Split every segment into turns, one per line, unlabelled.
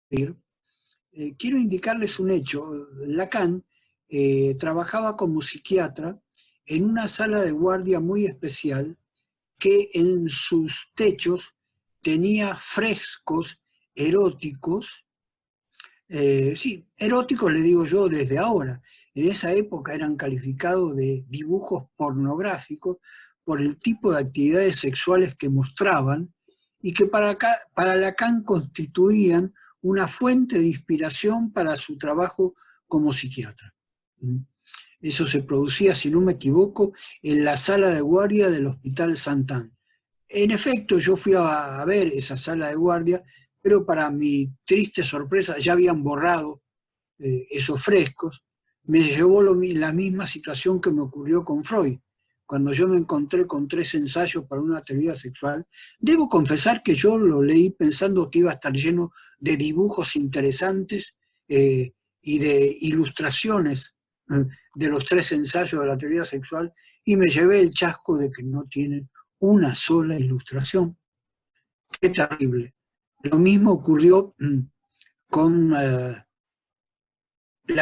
quiero indicarles un hecho. Lacan trabajaba como psiquiatra en una sala de guardia muy especial que en sus techos tenía frescos eróticos. Sí, eróticos le digo yo desde ahora. En esa época eran calificados de dibujos pornográficos por el tipo de actividades sexuales que mostraban y que para Lacan constituían una fuente de inspiración para su trabajo como psiquiatra. Eso se producía, si no me equivoco, en la sala de guardia del Hospital Sant'Anne. En efecto, yo fui a ver esa sala de guardia, pero para mi triste sorpresa ya habían borrado esos frescos. Me llevó la misma situación que me ocurrió con Freud. Cuando yo me encontré con 3 ensayos para una teoría sexual, debo confesar que yo lo leí pensando que iba a estar lleno de dibujos interesantes y de ilustraciones de los 3 ensayos de la teoría sexual, y me llevé el chasco de que no tienen una sola ilustración. Qué terrible. Lo mismo ocurrió con la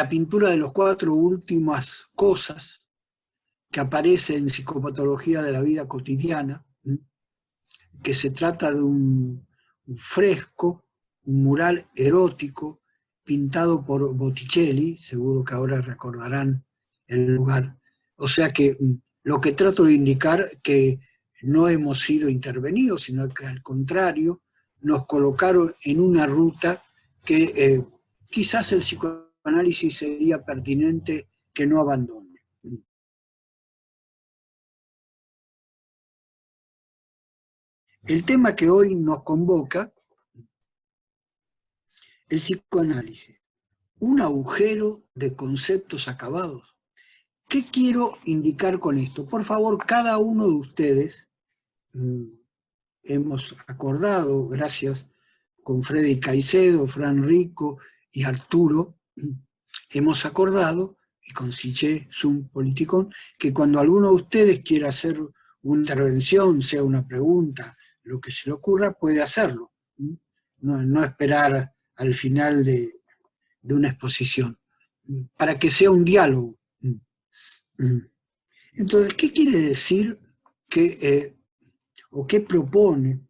pintura de los 4 últimas cosas que aparece en Psicopatología de la Vida Cotidiana, que se trata de un fresco, un mural erótico, pintado por Botticelli, seguro que ahora recordarán el lugar. O sea que lo que trato de indicar que no hemos sido intervenidos, sino que al contrario, nos colocaron en una ruta que quizás el psicoanálisis sería pertinente que no abandone. El tema que hoy nos convoca, el psicoanálisis, un agujero de conceptos acabados. ¿Qué quiero indicar con esto? Por favor, cada uno de ustedes, hemos acordado, gracias con Freddy Caicedo, Fran Rico y Arturo, hemos acordado, y con Siché, Zoom Politicón, que cuando alguno de ustedes quiera hacer una intervención, sea una pregunta, lo que se le ocurra, puede hacerlo. No esperar al final de una exposición, para que sea un diálogo. Entonces, ¿qué quiere decir o qué propone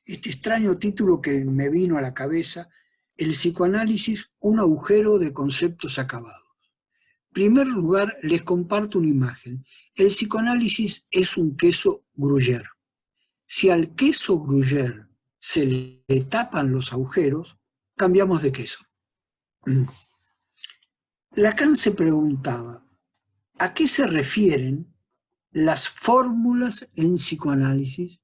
este extraño título que me vino a la cabeza, el psicoanálisis, un agujero de conceptos acabados? En primer lugar, les comparto una imagen. El psicoanálisis es un queso gruyère. Si al queso gruyère se le tapan los agujeros, cambiamos de queso. Lacan se preguntaba, ¿a qué se refieren las fórmulas en psicoanálisis?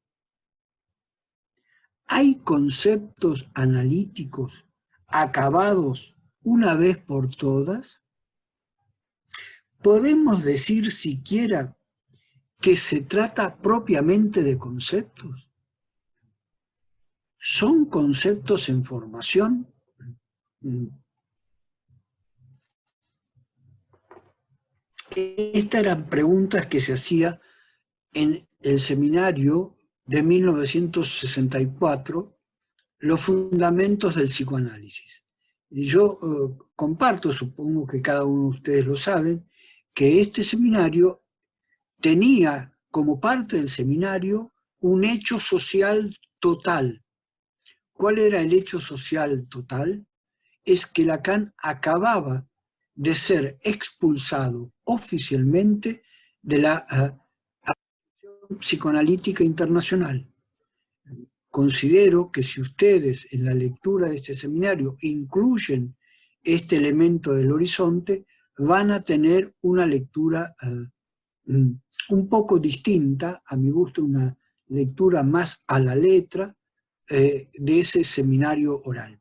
¿Hay conceptos analíticos acabados una vez por todas? ¿Podemos decir siquiera que se trata propiamente de conceptos? ¿Son conceptos en formación? Estas eran preguntas que se hacía en el seminario de 1964, Los fundamentos del psicoanálisis. Y yo comparto, supongo que cada uno de ustedes lo saben, que este seminario tenía como parte del seminario un hecho social total. ¿Cuál era el hecho social total? Es que Lacan acababa de ser expulsado oficialmente de la Asociación Psicoanalítica Internacional. Considero que si ustedes en la lectura de este seminario incluyen este elemento del horizonte, van a tener una lectura un poco distinta, a mi gusto una lectura más a la letra de ese seminario oral.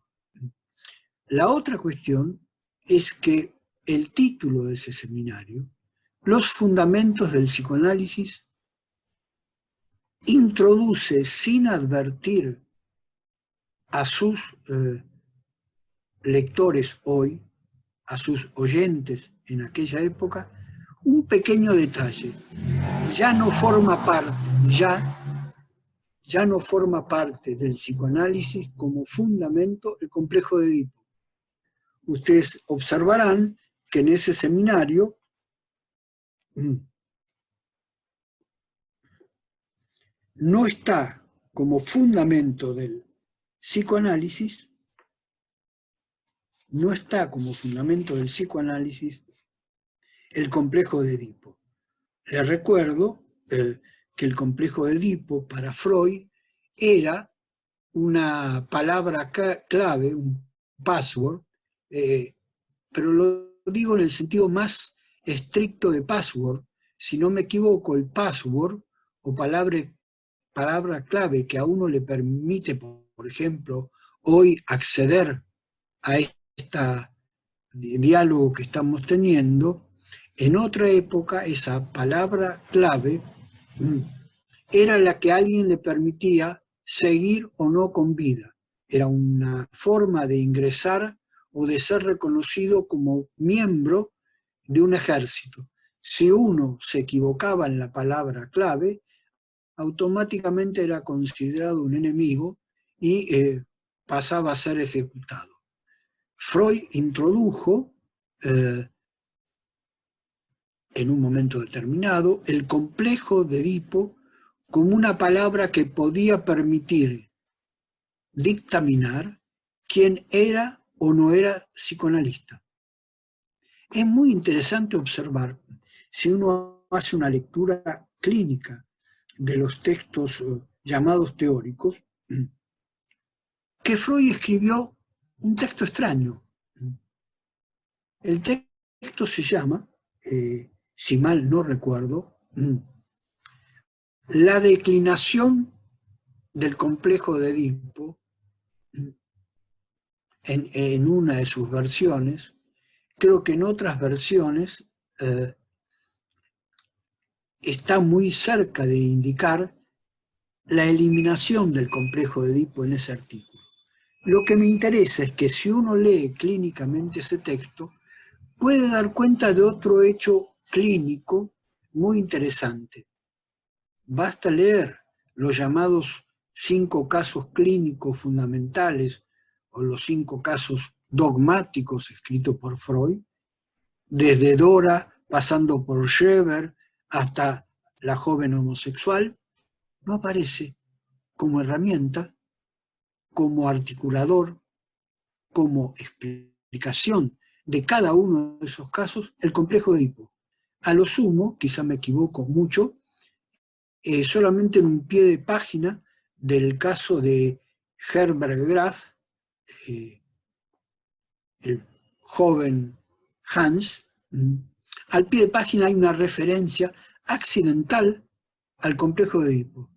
La otra cuestión es que el título de ese seminario, Los fundamentos del psicoanálisis, introduce sin advertir a sus lectores hoy, a sus oyentes en aquella época, un pequeño detalle. Ya no forma parte, ya ya no forma parte del psicoanálisis como fundamento el complejo de Edipo. Ustedes observarán que en ese seminario no está como fundamento del psicoanálisis, el complejo de Edipo. Les recuerdo que el complejo de Edipo para Freud era una palabra clave, un password, pero lo digo en el sentido más estricto de password. Si no me equivoco, el password o palabra clave que a uno le permite, por ejemplo, hoy acceder a este diálogo que estamos teniendo, en otra época esa palabra clave era la que a alguien le permitía seguir o no con vida. Era una forma de ingresar o de ser reconocido como miembro de un ejército. Si uno se equivocaba en la palabra clave, automáticamente era considerado un enemigo y pasaba a ser ejecutado. Freud introdujo en un momento determinado el complejo de Edipo como una palabra que podía permitir dictaminar quién era o no era psicoanalista. Es muy interesante observar, si uno hace una lectura clínica de los textos llamados teóricos, que Freud escribió un texto extraño. El texto se llama, si mal no recuerdo, La declinación del complejo de Edipo, en una de sus versiones. Creo que en otras versiones está muy cerca de indicar la eliminación del complejo de Edipo en ese artículo. Lo que me interesa es que si uno lee clínicamente ese texto, puede dar cuenta de otro hecho clínico muy interesante. Basta leer los llamados 5 casos clínicos fundamentales o los 5 casos dogmáticos escritos por Freud, desde Dora, pasando por Schreber, hasta la joven homosexual, no aparece como herramienta, como articulador, como explicación de cada uno de esos casos, el complejo de Edipo. A lo sumo, quizá me equivoco mucho, solamente en un pie de página del caso de Herbert Graf, el joven Hans, al pie de página hay una referencia accidental al complejo de Edipo.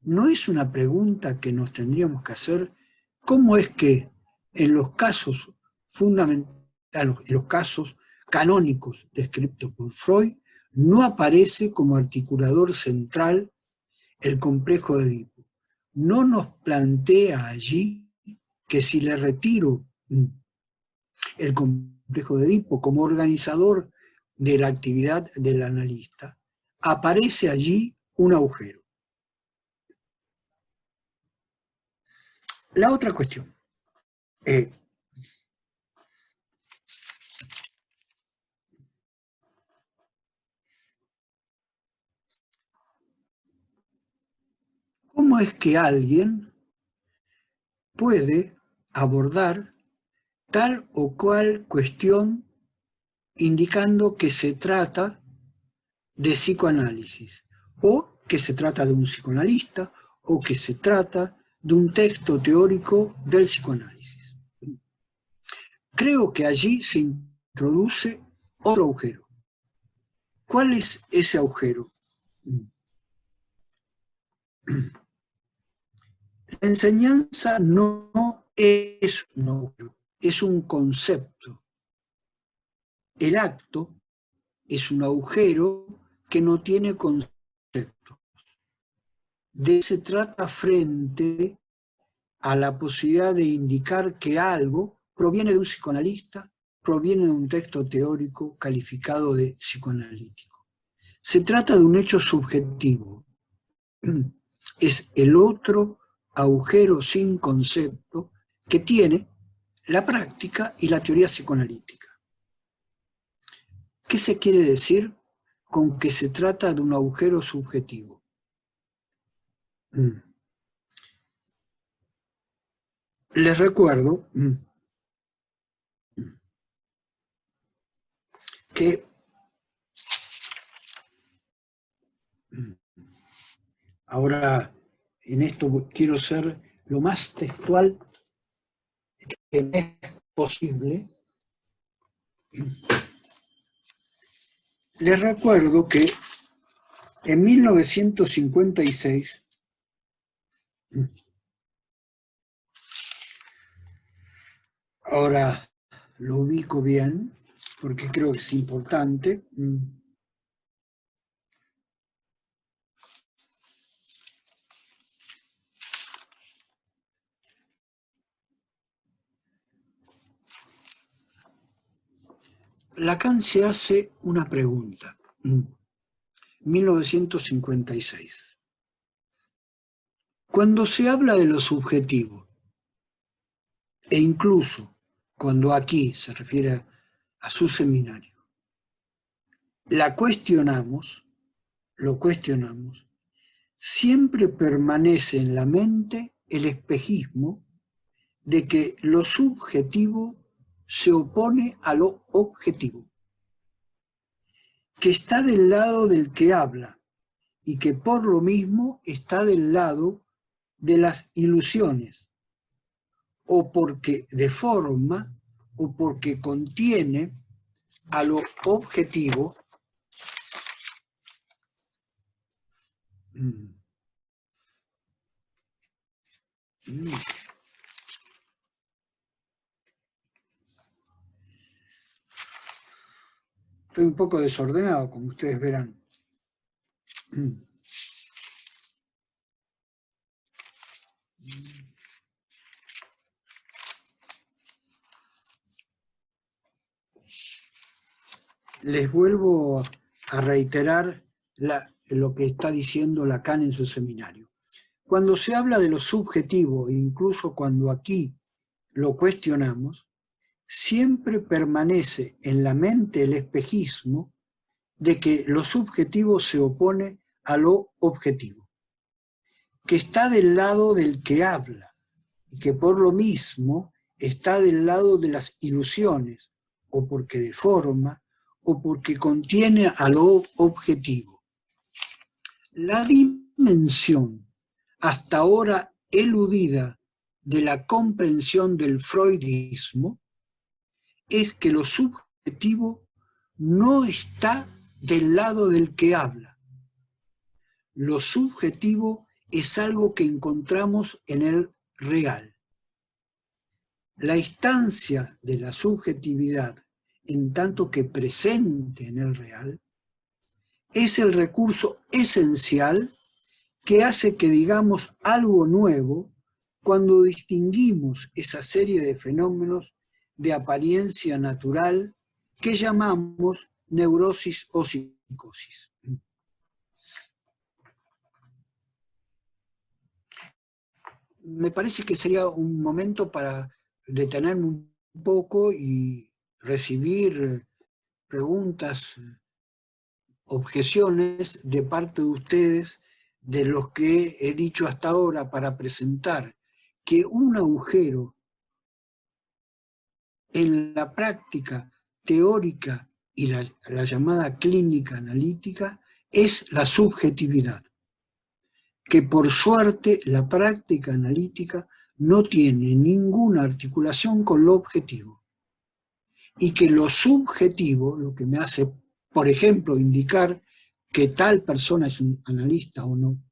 ¿No es una pregunta que nos tendríamos que hacer? ¿Cómo es que en los casos fundamentales, en los casos canónicos descritos por Freud, no aparece como articulador central el complejo de Edipo? ¿No nos plantea allí que si le retiro el complejo de Edipo como organizador de la actividad del analista, aparece allí un agujero? La otra cuestión. ¿Cómo es que alguien puede abordar tal o cual cuestión indicando que se trata de psicoanálisis, o que se trata de un psicoanalista, o que se trata de un texto teórico del psicoanálisis? Creo que allí se introduce otro agujero. ¿Cuál es ese agujero? La enseñanza no es un agujero, es un concepto. El acto es un agujero que no tiene concepto. De eso se trata frente a la posibilidad de indicar que algo proviene de un psicoanalista, proviene de un texto teórico calificado de psicoanalítico. Se trata de un hecho subjetivo. es el otro agujero sin concepto que tiene la práctica y la teoría psicoanalítica. ¿Qué se quiere decir con que se trata de un agujero subjetivo? Les recuerdo que ahora en esto quiero ser lo más textual que me es posible. Les recuerdo que en 1956 ahora lo ubico bien porque creo que es importante. Lacan se hace una pregunta. 1956. Cuando se habla de lo subjetivo, e incluso cuando aquí se refiere a su seminario, lo cuestionamos, siempre permanece en la mente el espejismo de que lo subjetivo se opone a lo objetivo, que está del lado del que habla y que por lo mismo está del lado de las ilusiones, o porque deforma o porque contiene a lo objetivo Estoy un poco desordenado, como ustedes verán. Les vuelvo a reiterar lo que está diciendo Lacan en su seminario. Cuando se habla de lo subjetivo, e incluso cuando aquí lo cuestionamos, siempre permanece en la mente el espejismo de que lo subjetivo se opone a lo objetivo, que está del lado del que habla y que por lo mismo está del lado de las ilusiones, o porque deforma, o porque contiene a lo objetivo. La dimensión hasta ahora eludida de la comprensión del freudismo es que lo subjetivo no está del lado del que habla. Lo subjetivo es algo que encontramos en el real. La instancia de la subjetividad, en tanto que presente en el real, es el recurso esencial que hace que digamos algo nuevo cuando distinguimos esa serie de fenómenos de apariencia natural que llamamos neurosis o psicosis. Me parece que sería un momento para detenerme un poco y recibir preguntas, objeciones de parte de ustedes de los que he dicho hasta ahora para presentar que un agujero en la práctica teórica y la llamada clínica analítica es la subjetividad, que por suerte la práctica analítica no tiene ninguna articulación con lo objetivo, y que lo subjetivo, lo que me hace, por ejemplo, indicar que tal persona es un analista o no,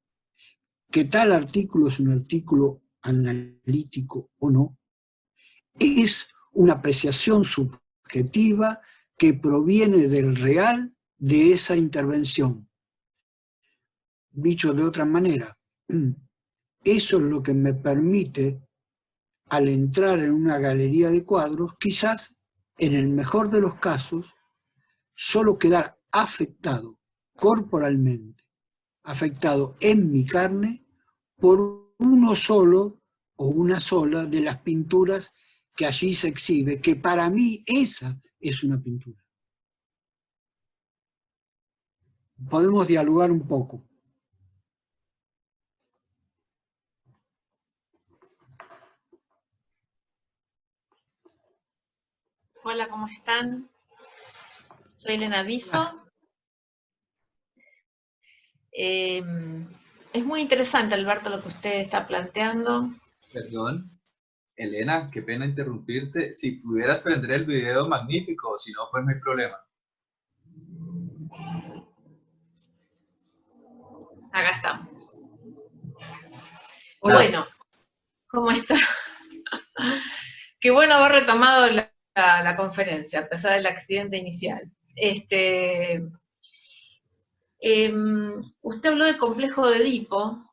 que tal artículo es un artículo analítico o no, es una apreciación subjetiva que proviene del real de esa intervención. Dicho de otra manera, eso es lo que me permite, al entrar en una galería de cuadros, quizás, en el mejor de los casos, solo quedar afectado corporalmente, afectado en mi carne, por uno solo o una sola de las pinturas que allí se exhibe, que para mí esa es una pintura. Podemos dialogar un poco.
Hola, ¿cómo están? Soy Elena Viso. Es muy interesante, Alberto, lo que usted está planteando.
Perdón, Elena, qué pena interrumpirte. Si pudieras prender el video, magnífico, si no, pues no hay problema.
Acá estamos.
Hola.
Bueno, ¿cómo está? Qué bueno haber retomado la conferencia, a pesar del accidente inicial. Usted habló del complejo de Edipo,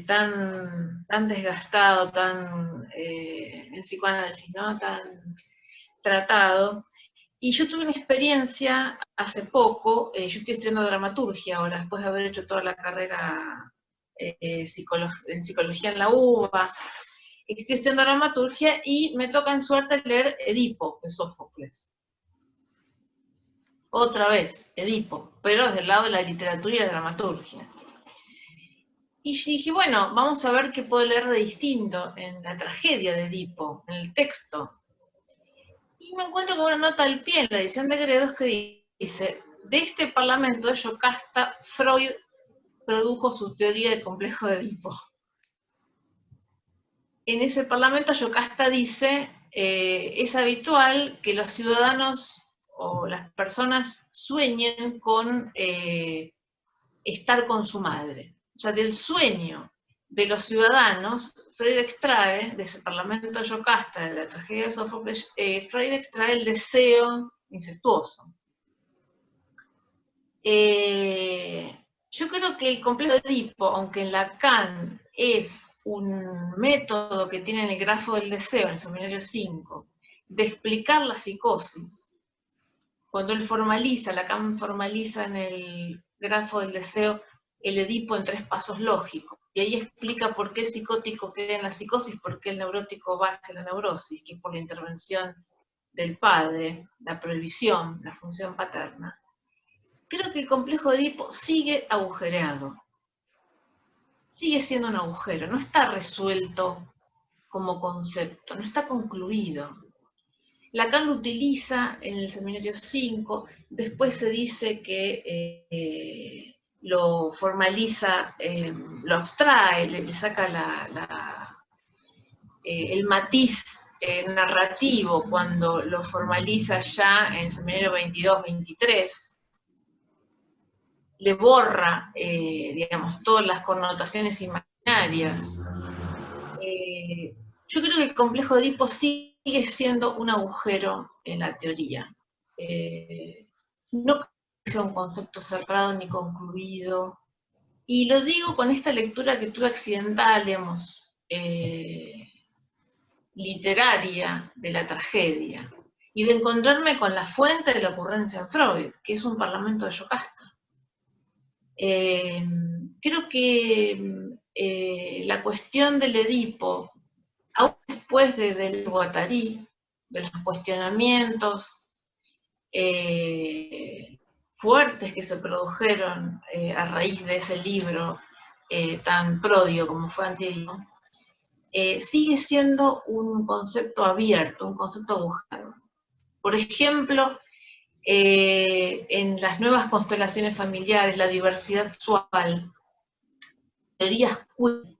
tan desgastado, en psicoanálisis, ¿no? Tan tratado. Y yo tuve una experiencia hace poco, yo estoy estudiando dramaturgia ahora, después de haber hecho toda la carrera en psicología en la UBA, estoy estudiando dramaturgia y me toca en suerte leer Edipo, de Sófocles. Otra vez, Edipo, pero desde el lado de la literatura y la dramaturgia. Y dije, bueno, vamos a ver qué puedo leer de distinto en la tragedia de Edipo, en el texto. Y me encuentro con una nota al pie en la edición de Gredos que dice, de este parlamento de Yocasta, Freud produjo su teoría del complejo de Edipo. En ese parlamento Yocasta dice, es habitual que los ciudadanos o las personas sueñen con estar con su madre. O sea, del sueño de los ciudadanos, Freud extrae, de ese parlamento de Yocasta, de la tragedia de Sófocles, Freud extrae el deseo incestuoso. Yo creo que el complejo de Edipo, aunque en Lacan es un método que tiene en el grafo del deseo, en el seminario 5, de explicar la psicosis, cuando él formaliza, Lacan formaliza en el grafo del deseo el Edipo en 3 pasos lógicos, y ahí explica por qué el psicótico queda en la psicosis, por qué el neurótico va hacia la neurosis, que es por la intervención del padre, la prohibición, la función paterna. Creo que el complejo de Edipo sigue agujereado, sigue siendo un agujero, no está resuelto como concepto, no está concluido. Lacan lo utiliza en el seminario 5, después se dice que lo formaliza, lo abstrae, le saca el matiz narrativo cuando lo formaliza ya en el seminario 22-23, le borra, digamos, todas las connotaciones imaginarias. Yo creo que el complejo de Edipo sigue siendo un agujero en la teoría. No creo que sea un concepto cerrado ni concluido. Y lo digo con esta lectura que tuve accidental, digamos, literaria de la tragedia, y de encontrarme con la fuente de la ocurrencia en Freud, que es un parlamento de Yocasta. Creo que la cuestión del Edipo, aún después del Guattari, de los cuestionamientos fuertes que se produjeron a raíz de ese libro tan pródigo como fue Antiedipo, sigue siendo un concepto abierto, un concepto agujero. Por ejemplo, en las nuevas constelaciones familiares, la diversidad sexual, teorías queer,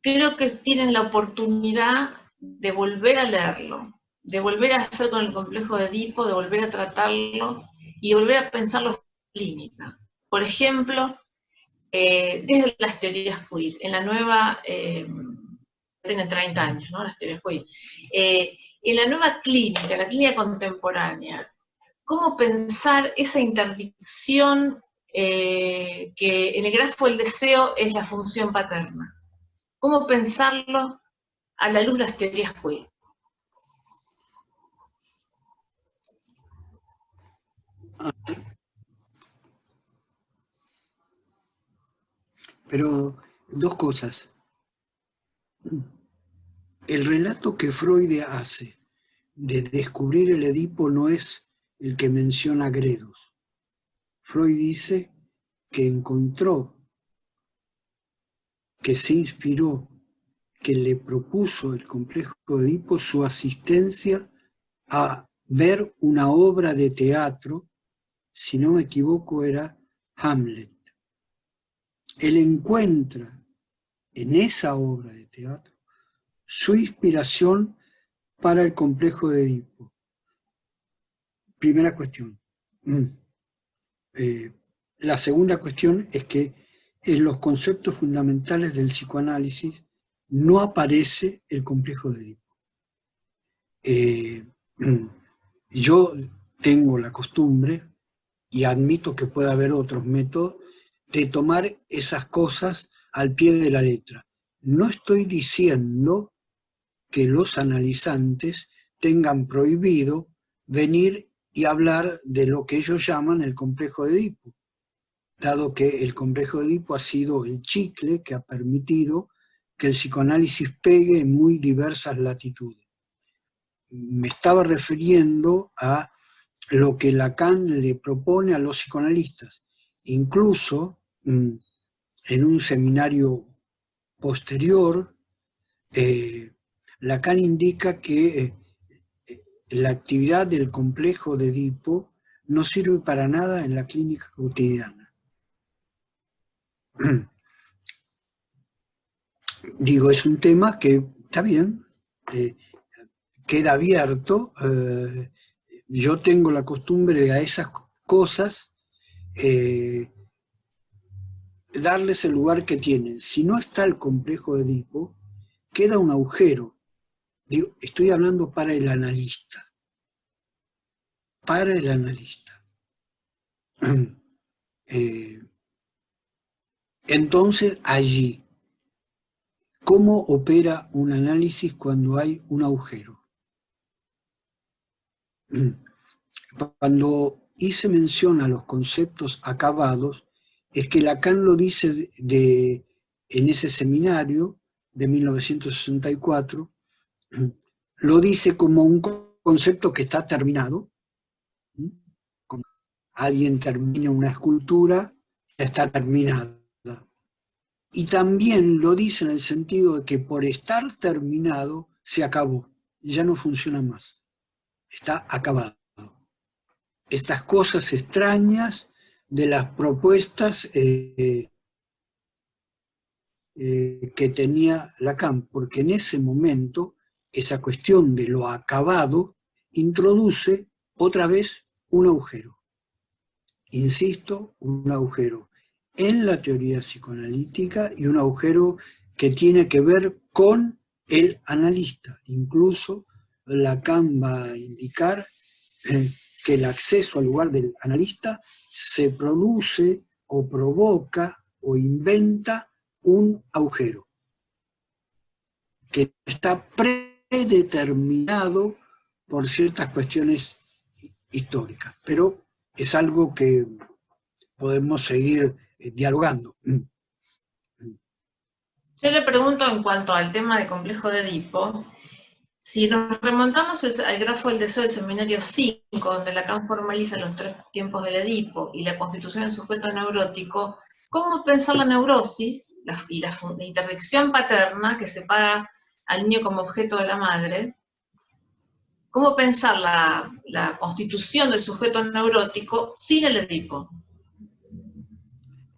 creo que tienen la oportunidad de volver a leerlo, de volver a hacer con el complejo de Edipo, de volver a tratarlo y de volver a pensarlo en clínica. Por ejemplo, desde las teorías queer, en la nueva, tiene 30 años, ¿no? Las teorías queer. En la nueva clínica, la clínica contemporánea, cómo pensar esa interdicción que en el grafo del deseo es la función paterna. Cómo pensarlo a la luz de las teorías queer.
Pero Dos cosas. El relato que Freud hace de descubrir el Edipo no es el que menciona Gredos. Freud dice que encontró, que se inspiró, que le propuso el complejo de Edipo su asistencia a ver una obra de teatro, si no me equivoco era Hamlet. Él encuentra en esa obra de teatro su inspiración para el complejo de Edipo. Primera cuestión. La segunda cuestión es que en los conceptos fundamentales del psicoanálisis no aparece el complejo de Edipo. Yo tengo la costumbre, y admito que puede haber otros métodos, de tomar esas cosas al pie de la letra. No estoy diciendo que los analizantes tengan prohibido venir y hablar de lo que ellos llaman el complejo de Edipo, dado que el complejo de Edipo ha sido el chicle que ha permitido que el psicoanálisis pegue en muy diversas latitudes. Me estaba refiriendo a lo que Lacan le propone a los psicoanalistas. Incluso en un seminario posterior, Lacan indica que la actividad del complejo de Edipo no sirve para nada en la clínica cotidiana. Digo, es un tema que está bien, queda abierto. Yo tengo la costumbre de a esas cosas darles el lugar que tienen. Si no está el complejo de Edipo, queda un agujero. Digo, estoy hablando para el analista. Para el analista. Entonces, allí, ¿cómo opera un análisis cuando hay un agujero? Cuando hice mención a los conceptos acabados, es que Lacan lo dice en ese seminario de 1964, lo dice como un concepto que está terminado. Como alguien termina una escultura, ya está terminada. Y también lo dice en el sentido de que por estar terminado, se acabó, ya no funciona más, está acabado. Estas cosas extrañas de las propuestas que tenía Lacan, porque en ese momento esa cuestión de lo acabado introduce otra vez un agujero. Insisto, un agujero en la teoría psicoanalítica y un agujero que tiene que ver con el analista. Incluso Lacan va a indicar que el acceso al lugar del analista se produce o provoca o inventa un agujero que está predeterminado por ciertas cuestiones históricas, pero es algo que podemos seguir dialogando.
Yo le pregunto en cuanto al tema del complejo de Edipo, si nos remontamos al grafo del deseo del seminario 5, donde Lacan formaliza los 3 tiempos del Edipo y la constitución del sujeto neurótico, ¿cómo pensar la neurosis y la interdicción paterna que separa al niño como objeto de la madre? ¿Cómo pensar la constitución del sujeto neurótico sin el Edipo?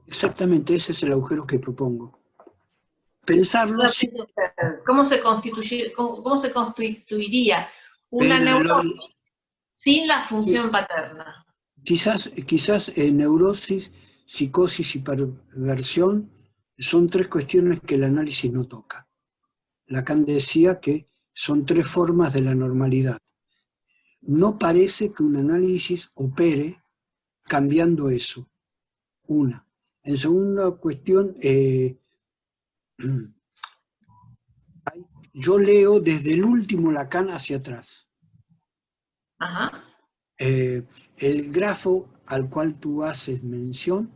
Exactamente, ese es el agujero que propongo. Pensarlo sin...
¿Cómo se constituiría una neurosis sin la función paterna?
Quizás neurosis, psicosis y perversión son 3 cuestiones que el análisis no toca. Lacan decía que son 3 formas de la normalidad. No parece que un análisis opere cambiando eso. Una. En segunda cuestión, yo leo desde el último Lacan hacia atrás.
Ajá.
El grafo al cual tú haces mención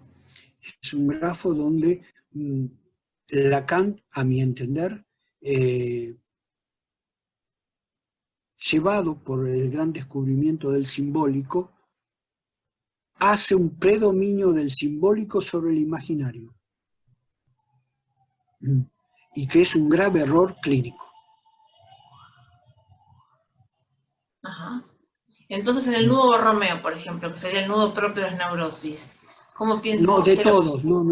es un grafo donde Lacan, a mi entender, llevado por el gran descubrimiento del simbólico, hace un predominio del simbólico sobre el imaginario, y que es un grave error clínico.
Ajá. Entonces, en el nudo Borromeo, por ejemplo, que sería el nudo propio de las neurosis, ¿cómo piensa
No, de
usted?
todos, no.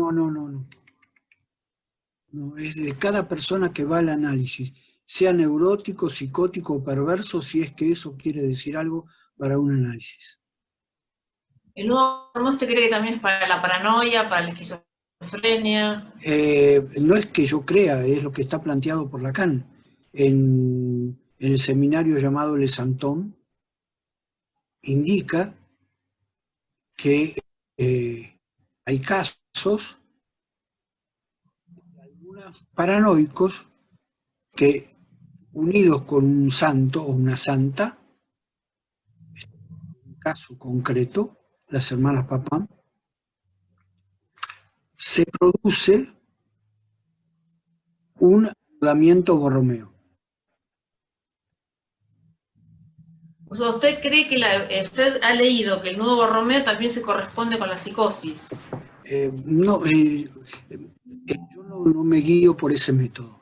No, es de cada persona que va al análisis, sea neurótico, psicótico o perverso, si es que eso quiere decir algo para un análisis.
¿El nudo Borromeo usted cree que también es para la paranoia, para la esquizofrenia?
No es que yo crea, es lo que está planteado por Lacan. En el seminario llamado Le Santon, indica que hay casos de algunos paranoicos que, unidos con un santo o una santa, un caso concreto, las hermanas Papin, se produce un anudamiento Borromeo.
O sea, ¿usted cree que usted ha leído que el nudo Borromeo también se corresponde con la psicosis?
No, yo no me guío por ese método.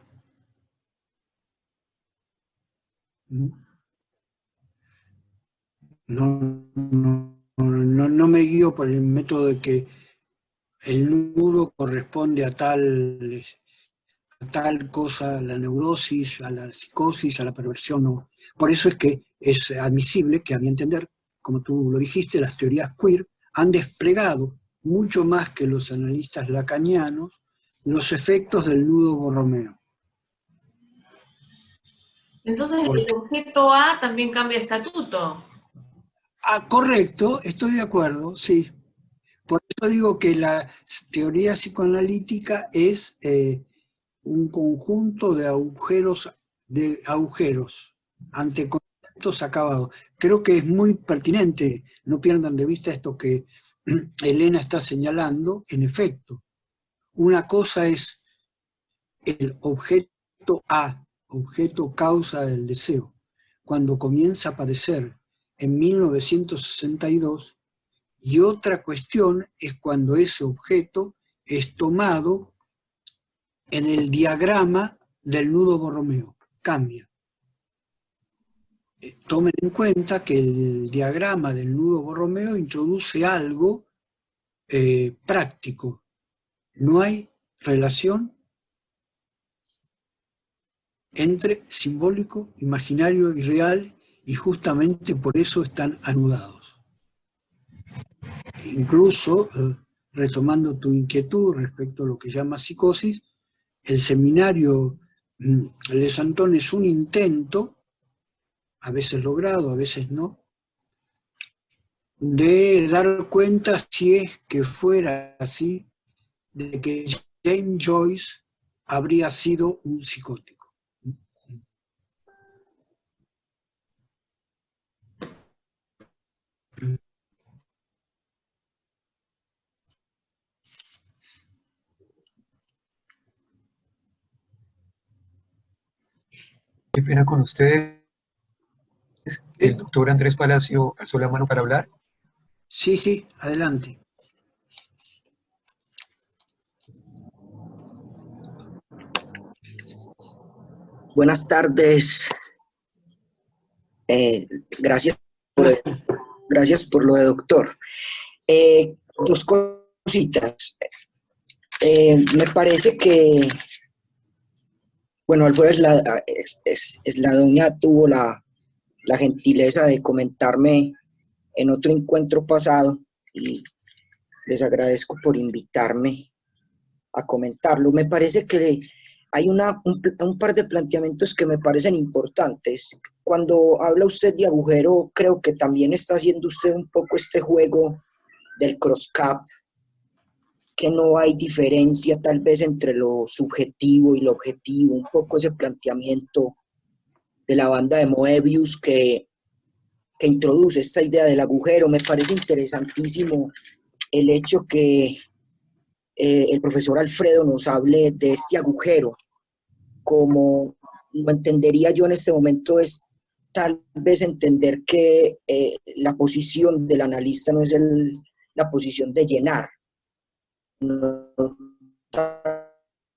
No me guío por el método de que el nudo corresponde a tal cosa, a la neurosis, a la psicosis, a la perversión, no. Por eso es que es admisible que, a mi entender, como tú lo dijiste, las teorías queer han desplegado mucho más que los analistas lacanianos los efectos del nudo Borromeo.
Entonces,
Porque,
el objeto A también cambia estatuto.
correcto, estoy de acuerdo, sí. Por eso digo que la teoría psicoanalítica es un conjunto de agujeros ante conceptos acabados. Creo que es muy pertinente, no pierdan de vista esto que Elena está señalando. En efecto, una cosa es el objeto A, objeto causa del deseo, cuando comienza a aparecer en 1962, y otra cuestión es cuando ese objeto es tomado en el diagrama del nudo Borromeo. Cambia. Tomen en cuenta que el diagrama del nudo Borromeo introduce algo práctico. No hay relación entre simbólico, imaginario y real, y justamente por eso están anudados. Incluso, retomando tu inquietud respecto a lo que llama psicosis, el seminario Le Santon es un intento, a veces logrado, a veces no, de dar cuenta, si es que fuera así, de que James Joyce habría sido un psicótico.
Qué pena con ustedes. El doctor Andrés Palacio alzó la mano para hablar.
Sí, adelante.
Buenas tardes. Gracias por lo de doctor. Dos cositas. Me parece que, bueno, Alfredo Esladoña tuvo la gentileza de comentarme en otro encuentro pasado y les agradezco por invitarme a comentarlo. Me parece que hay un par de planteamientos que me parecen importantes. Cuando habla usted de agujero, creo que también está haciendo usted un poco este juego del cross-cap, que no hay diferencia tal vez entre lo subjetivo y lo objetivo, un poco ese planteamiento de la banda de Moebius que introduce esta idea del agujero. Me parece interesantísimo el hecho que el profesor Alfredo nos hable de este agujero. Como lo entendería yo en este momento es tal vez entender que la posición del analista no es la posición de llenar, no, tal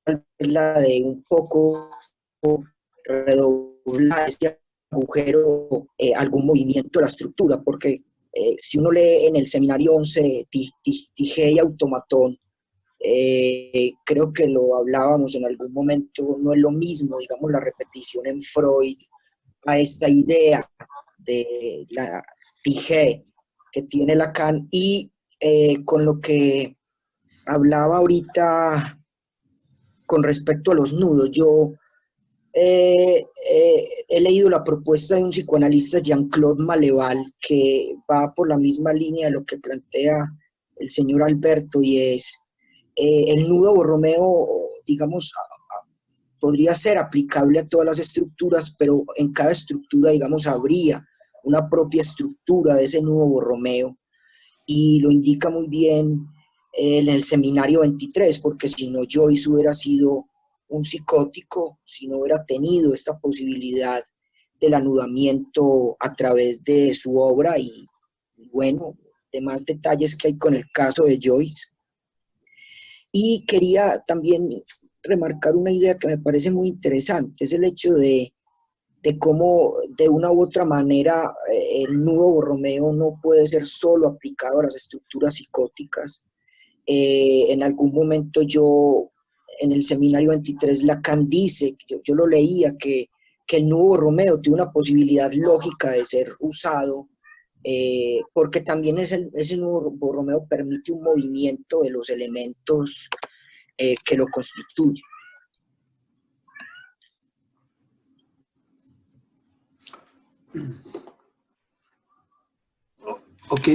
vez la de un poco redoblar ese agujero, algún movimiento de la estructura, porque si uno lee en el seminario 11 Tige y automatón, creo que lo hablábamos en algún momento, no es lo mismo, digamos, la repetición en Freud a esta idea de la Tige que tiene Lacan, y con lo que hablaba ahorita con respecto a los nudos. Yo he leído la propuesta de un psicoanalista, Jean-Claude Maleval, que va por la misma línea de lo que plantea el señor Alberto, y es el nudo Borromeo, digamos, podría ser aplicable a todas las estructuras, pero en cada estructura, digamos, habría una propia estructura de ese nudo Borromeo, y lo indica muy bien en el seminario 23, porque si no, Joyce hubiera sido un psicótico si no hubiera tenido esta posibilidad del anudamiento a través de su obra, y bueno, demás detalles que hay con el caso de Joyce. Y quería también remarcar una idea que me parece muy interesante, es el hecho de cómo de una u otra manera el nudo Borromeo no puede ser solo aplicado a las estructuras psicóticas. En algún momento yo, en el seminario 23, Lacan dice, yo lo leía, que el nudo Borromeo tiene una posibilidad lógica de ser usado, porque también ese nudo Borromeo permite un movimiento de los elementos que lo constituyen.
Ok,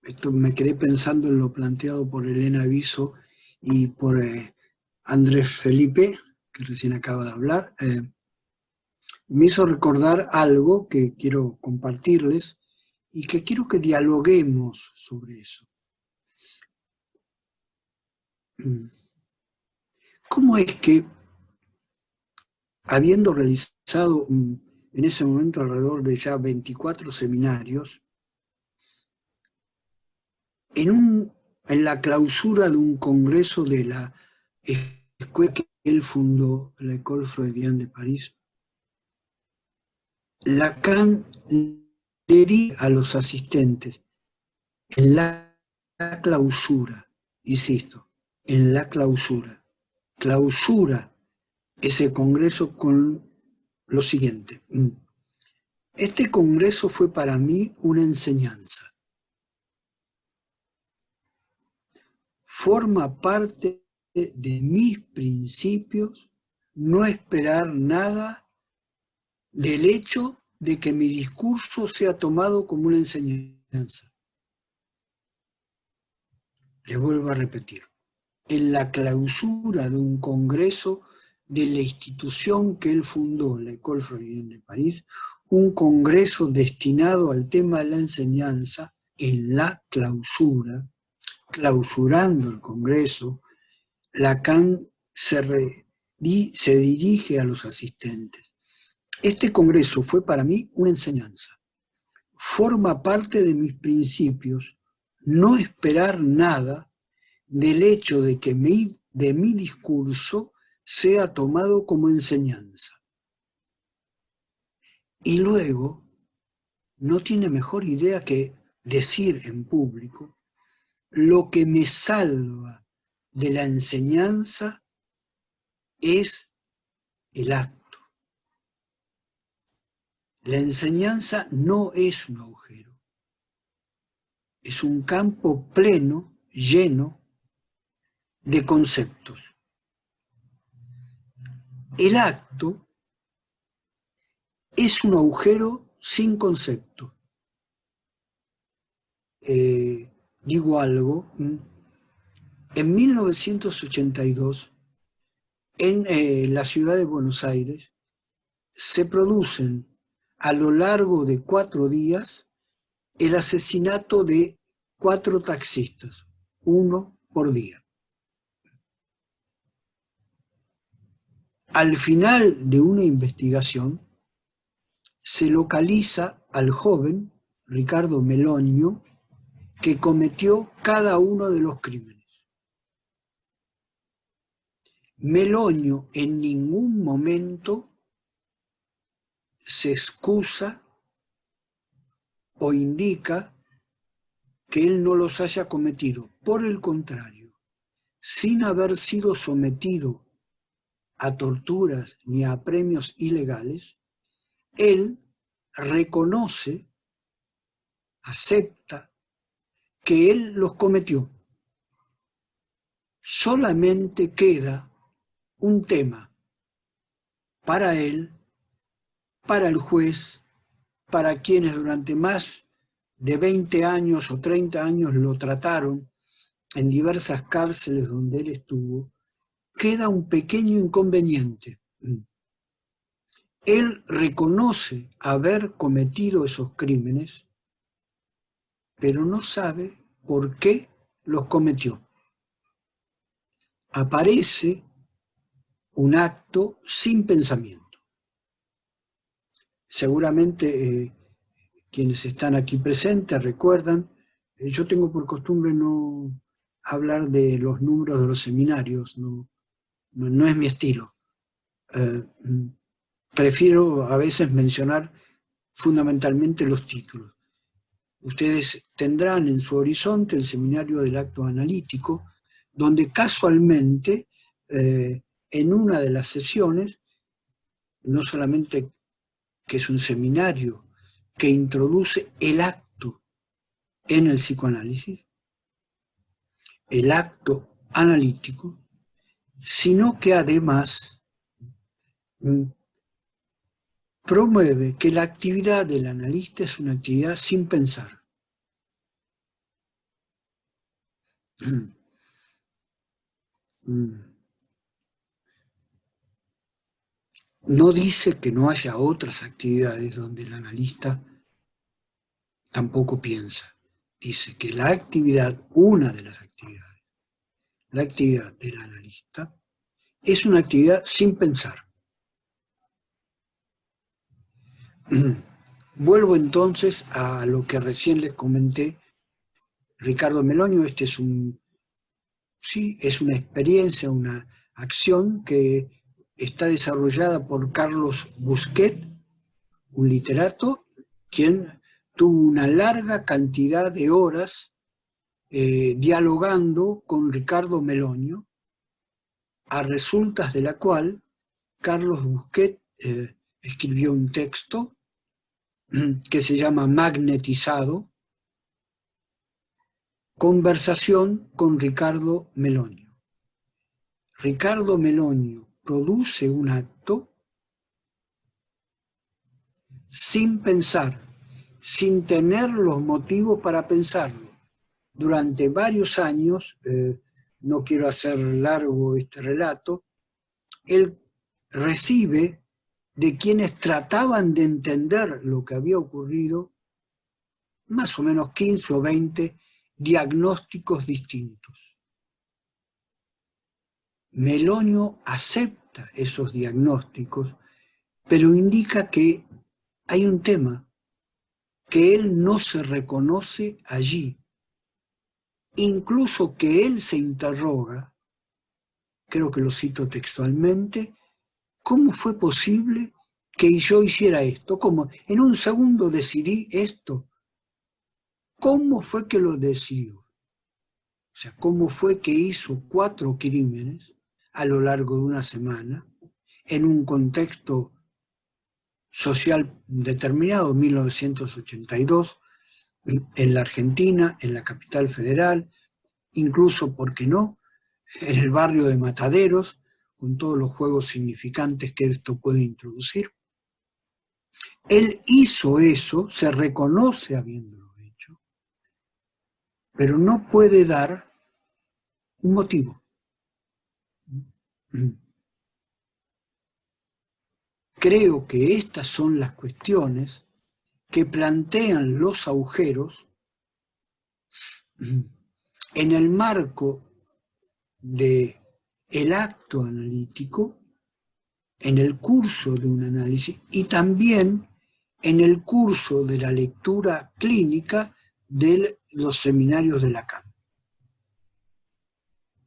esto me quedé pensando en lo planteado por Elena Viso y por Andrés Felipe, que recién acaba de hablar. Me hizo recordar algo que quiero compartirles y que quiero que dialoguemos sobre eso. ¿Cómo es que, habiendo realizado en ese momento alrededor de ya 24 seminarios, en la clausura de un congreso de la escuela que él fundó, la École Freudienne de París, Lacan le dice a los asistentes, en la clausura, insisto, en la clausura ese congreso con lo siguiente: este congreso fue para mí una enseñanza. Forma parte de mis principios no esperar nada del hecho de que mi discurso sea tomado como una enseñanza. Le vuelvo a repetir, en la clausura de un congreso de la institución que él fundó, la École Freudienne de París, un congreso destinado al tema de la enseñanza, en la clausura, clausurando el congreso, Lacan se dirige a los asistentes. Este congreso fue para mí una enseñanza. Forma parte de mis principios no esperar nada del hecho de que de mi discurso sea tomado como enseñanza. Y luego, no tiene mejor idea que decir en público: lo que me salva de la enseñanza es el acto. La enseñanza no es un agujero, es un campo pleno, lleno de conceptos. El acto es un agujero sin concepto. Digo algo, en 1982, en la ciudad de Buenos Aires, se producen a lo largo de 4 días el asesinato de 4 taxistas, 1 por día. Al final de una investigación, se localiza al joven Ricardo Melogno, que cometió cada uno de los crímenes. Melogno en ningún momento se excusa o indica que él no los haya cometido. Por el contrario, sin haber sido sometido a torturas ni a premios ilegales, él reconoce, acepta que él los cometió. Solamente queda un tema para él, para el juez, para quienes durante más de 20 años o 30 años lo trataron en diversas cárceles donde él estuvo, queda un pequeño inconveniente. Él reconoce haber cometido esos crímenes, pero no sabe por qué los cometió. Aparece un acto sin pensamiento. Seguramente quienes están aquí presentes recuerdan, yo tengo por costumbre no hablar de los números de los seminarios, no es mi estilo. Prefiero a veces mencionar fundamentalmente los títulos. Ustedes tendrán en su horizonte el seminario del acto analítico, donde casualmente en una de las sesiones, no solamente que es un seminario que introduce el acto en el psicoanálisis, el acto analítico, sino que además promueve que la actividad del analista es una actividad sin pensar. No dice que no haya otras actividades donde el analista tampoco piensa. Dice que la actividad, una de las actividades, la actividad del analista, es una actividad sin pensar. Vuelvo entonces a lo que recién les comenté. Ricardo Melogno, es una experiencia, una acción que está desarrollada por Carlos Busquet, un literato, quien tuvo una larga cantidad de horas dialogando con Ricardo Melogno, a resultas de la cual Carlos Busquet escribió un texto que se llama Magnetizado, conversación con Ricardo Melogno. Ricardo Melogno produce un acto sin pensar, sin tener los motivos para pensarlo. Durante varios años, no quiero hacer largo este relato, él recibe de quienes trataban de entender lo que había ocurrido, más o menos 15 o 20 diagnósticos distintos. Melogno acepta esos diagnósticos, pero indica que hay un tema, que él no se reconoce allí. Incluso que él se interroga, creo que lo cito textualmente, ¿cómo fue posible que yo hiciera esto? ¿Cómo? En un segundo decidí esto. ¿Cómo fue que lo decidió? O sea, ¿cómo fue que hizo 4 crímenes a lo largo de una semana en un contexto social determinado, 1982, en la Argentina, en la capital federal, incluso, ¿por qué no?, en el barrio de Mataderos, con todos los juegos significantes que esto puede introducir? Él hizo eso, se reconoce habiéndolo hecho, pero no puede dar un motivo. Creo que estas son las cuestiones que plantean los agujeros en el marco del acto analítico, en el curso de un análisis y también en el curso de la lectura clínica de los seminarios de Lacan.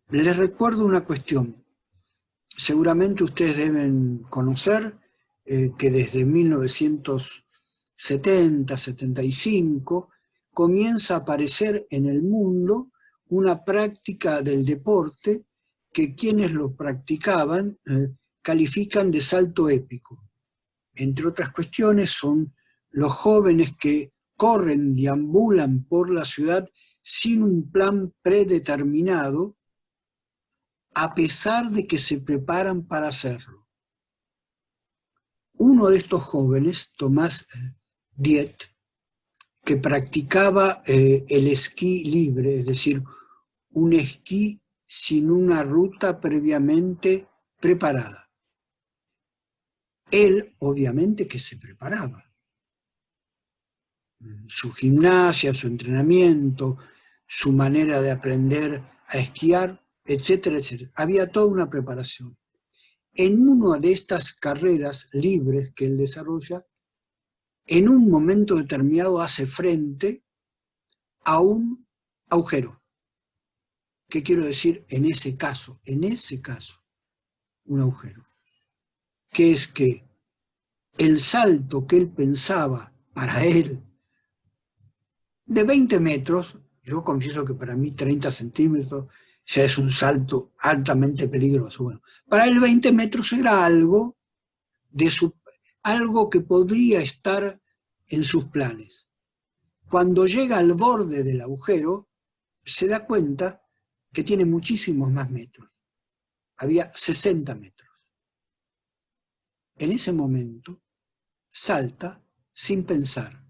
Les recuerdo una cuestión. Seguramente ustedes deben conocer que desde 1970-75 comienza a aparecer en el mundo una práctica del deporte que quienes lo practicaban califican de salto épico. Entre otras cuestiones son los jóvenes que corren, deambulan por la ciudad sin un plan predeterminado, a pesar de que se preparan para hacerlo. Uno de estos jóvenes, Tomás Diet, que practicaba el esquí libre, es decir, un esquí sin una ruta previamente preparada. Él, obviamente, que se preparaba. Su gimnasia, su entrenamiento, su manera de aprender a esquiar, etcétera, etcétera. Había toda una preparación. En una de estas carreras libres que él desarrolla, en un momento determinado hace frente a un agujero. ¿Qué quiero decir en ese caso? En ese caso, un agujero. Que es que el salto que él pensaba para él, de 20 metros, yo confieso que para mí 30 centímetros ya es un salto altamente peligroso. Bueno, para él 20 metros era algo que podría estar en sus planes. Cuando llega al borde del agujero, se da cuenta que tiene muchísimos más metros. Había 60 metros. En ese momento, salta sin pensar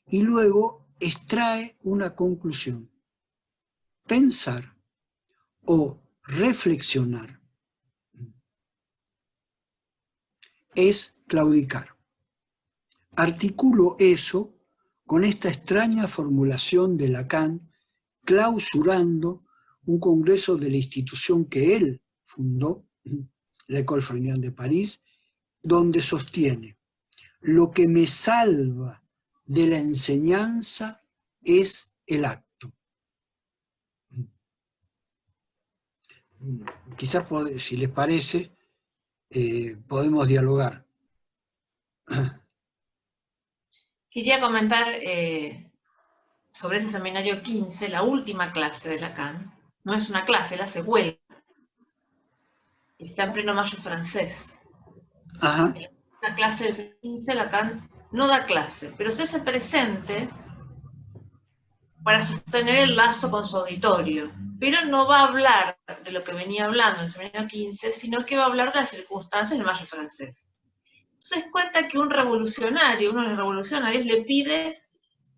y luego extrae una conclusión. Pensar o reflexionar es claudicar. Articulo eso con esta extraña formulación de Lacan, clausurando un congreso de la institución que él fundó, la École Freudiana de París, donde sostiene: lo que me salva de la enseñanza es el acto. Quizás, si les parece, podemos dialogar.
Quería comentar sobre ese seminario 15, la última clase de Lacan. No es una clase, él hace huelga. Está en pleno mayo francés.
Ajá.
En la clase del 15, Lacan no da clase, pero se hace presente para sostener el lazo con su auditorio. Pero no va a hablar de lo que venía hablando en el seminario 15, sino que va a hablar de las circunstancias del mayo francés. Entonces cuenta que uno de los revolucionarios, le pide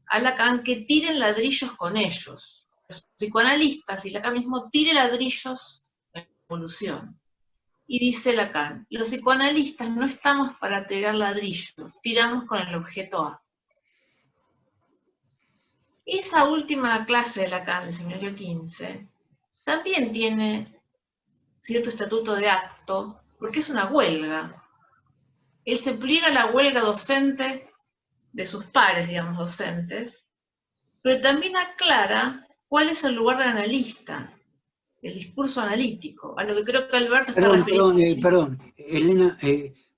a Lacan que tiren ladrillos con ellos. Los psicoanalistas y Lacan mismo tire ladrillos en la revolución. Y dice Lacan: los psicoanalistas no estamos para tirar ladrillos, tiramos con el objeto A. Esa última clase de Lacan, el seminario 15, también tiene cierto estatuto de acto, porque es una huelga. Él se pliega a la huelga docente de sus pares, digamos, docentes, pero también aclara cuál es el lugar del analista, el discurso analítico, a lo que creo que Alberto está refiriendo.
Perdón, Elena,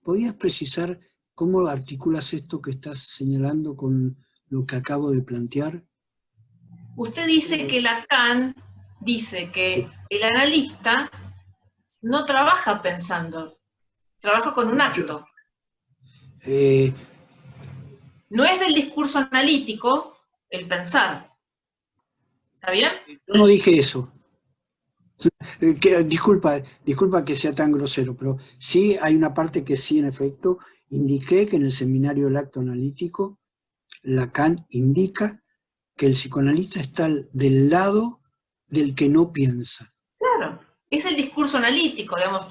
¿podrías precisar cómo articulas esto que estás señalando con lo que acabo de plantear?
Usted dice que Lacan dice que el analista no trabaja pensando, trabaja con un acto. No es del discurso analítico el pensar. ¿Está bien?
Yo no dije eso. Disculpa que sea tan grosero, pero sí hay una parte que sí, en efecto, indiqué que en el seminario del acto analítico, Lacan indica que el psicoanalista está del lado del que no piensa.
Claro, es el discurso analítico, digamos.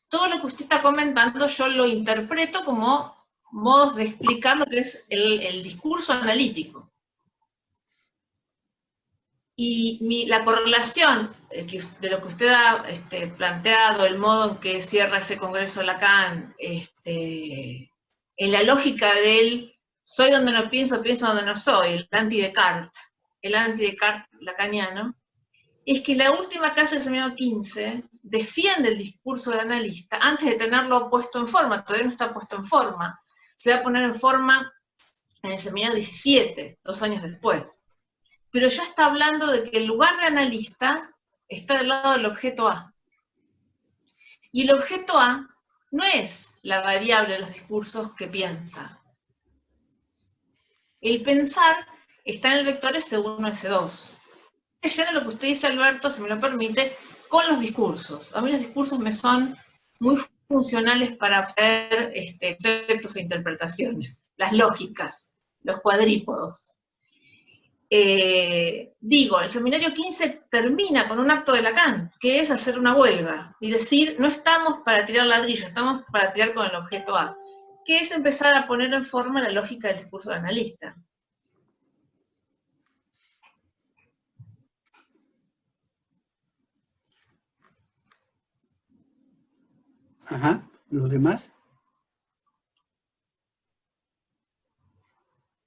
Todo lo que usted está comentando yo lo interpreto como modos de explicar lo que es el discurso analítico. Y la correlación de lo que usted ha planteado, el modo en que cierra ese Congreso Lacan, en la lógica del soy donde no pienso, pienso donde no soy, el anti-Descartes lacaniano, es que la última clase del seminario 15 defiende el discurso del analista antes de tenerlo puesto en forma, todavía no está puesto en forma, se va a poner en forma en el seminario 17, 2 años después. Pero ya está hablando de que el lugar de analista está del lado del objeto A. Y el objeto A no es la variable de los discursos que piensa. El pensar está en el vector S1, S2. Leyendo lo que usted dice, Alberto, si me lo permite, con los discursos. A mí los discursos me son muy funcionales para obtener conceptos e interpretaciones, las lógicas, los cuadrípodos. El seminario 15 termina con un acto de Lacan, que es hacer una huelga, y decir, no estamos para tirar ladrillo, estamos para tirar con el objeto A, que es empezar a poner en forma la lógica del discurso del analista.
Ajá, ¿los demás?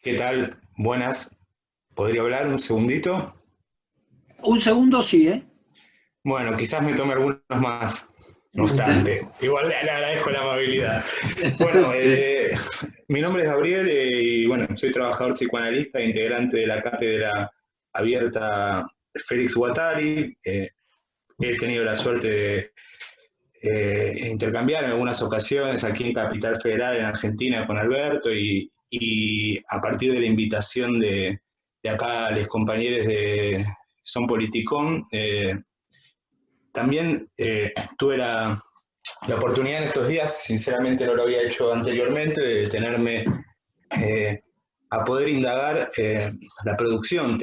¿Qué tal? Buenas. ¿Podría hablar un segundito?
Un segundo sí, ¿eh?
Bueno, quizás me tome algunos más, no obstante. Igual le agradezco la amabilidad. Bueno, mi nombre es Gabriel y bueno, soy trabajador psicoanalista e integrante de la cátedra abierta Félix Guattari. He tenido la suerte de intercambiar en algunas ocasiones aquí en Capital Federal, en Argentina, con Alberto y a partir de la invitación de acá los compañeros de Son Politicón, también tuve la oportunidad en estos días, sinceramente no lo había hecho anteriormente, de detenerme a poder indagar la producción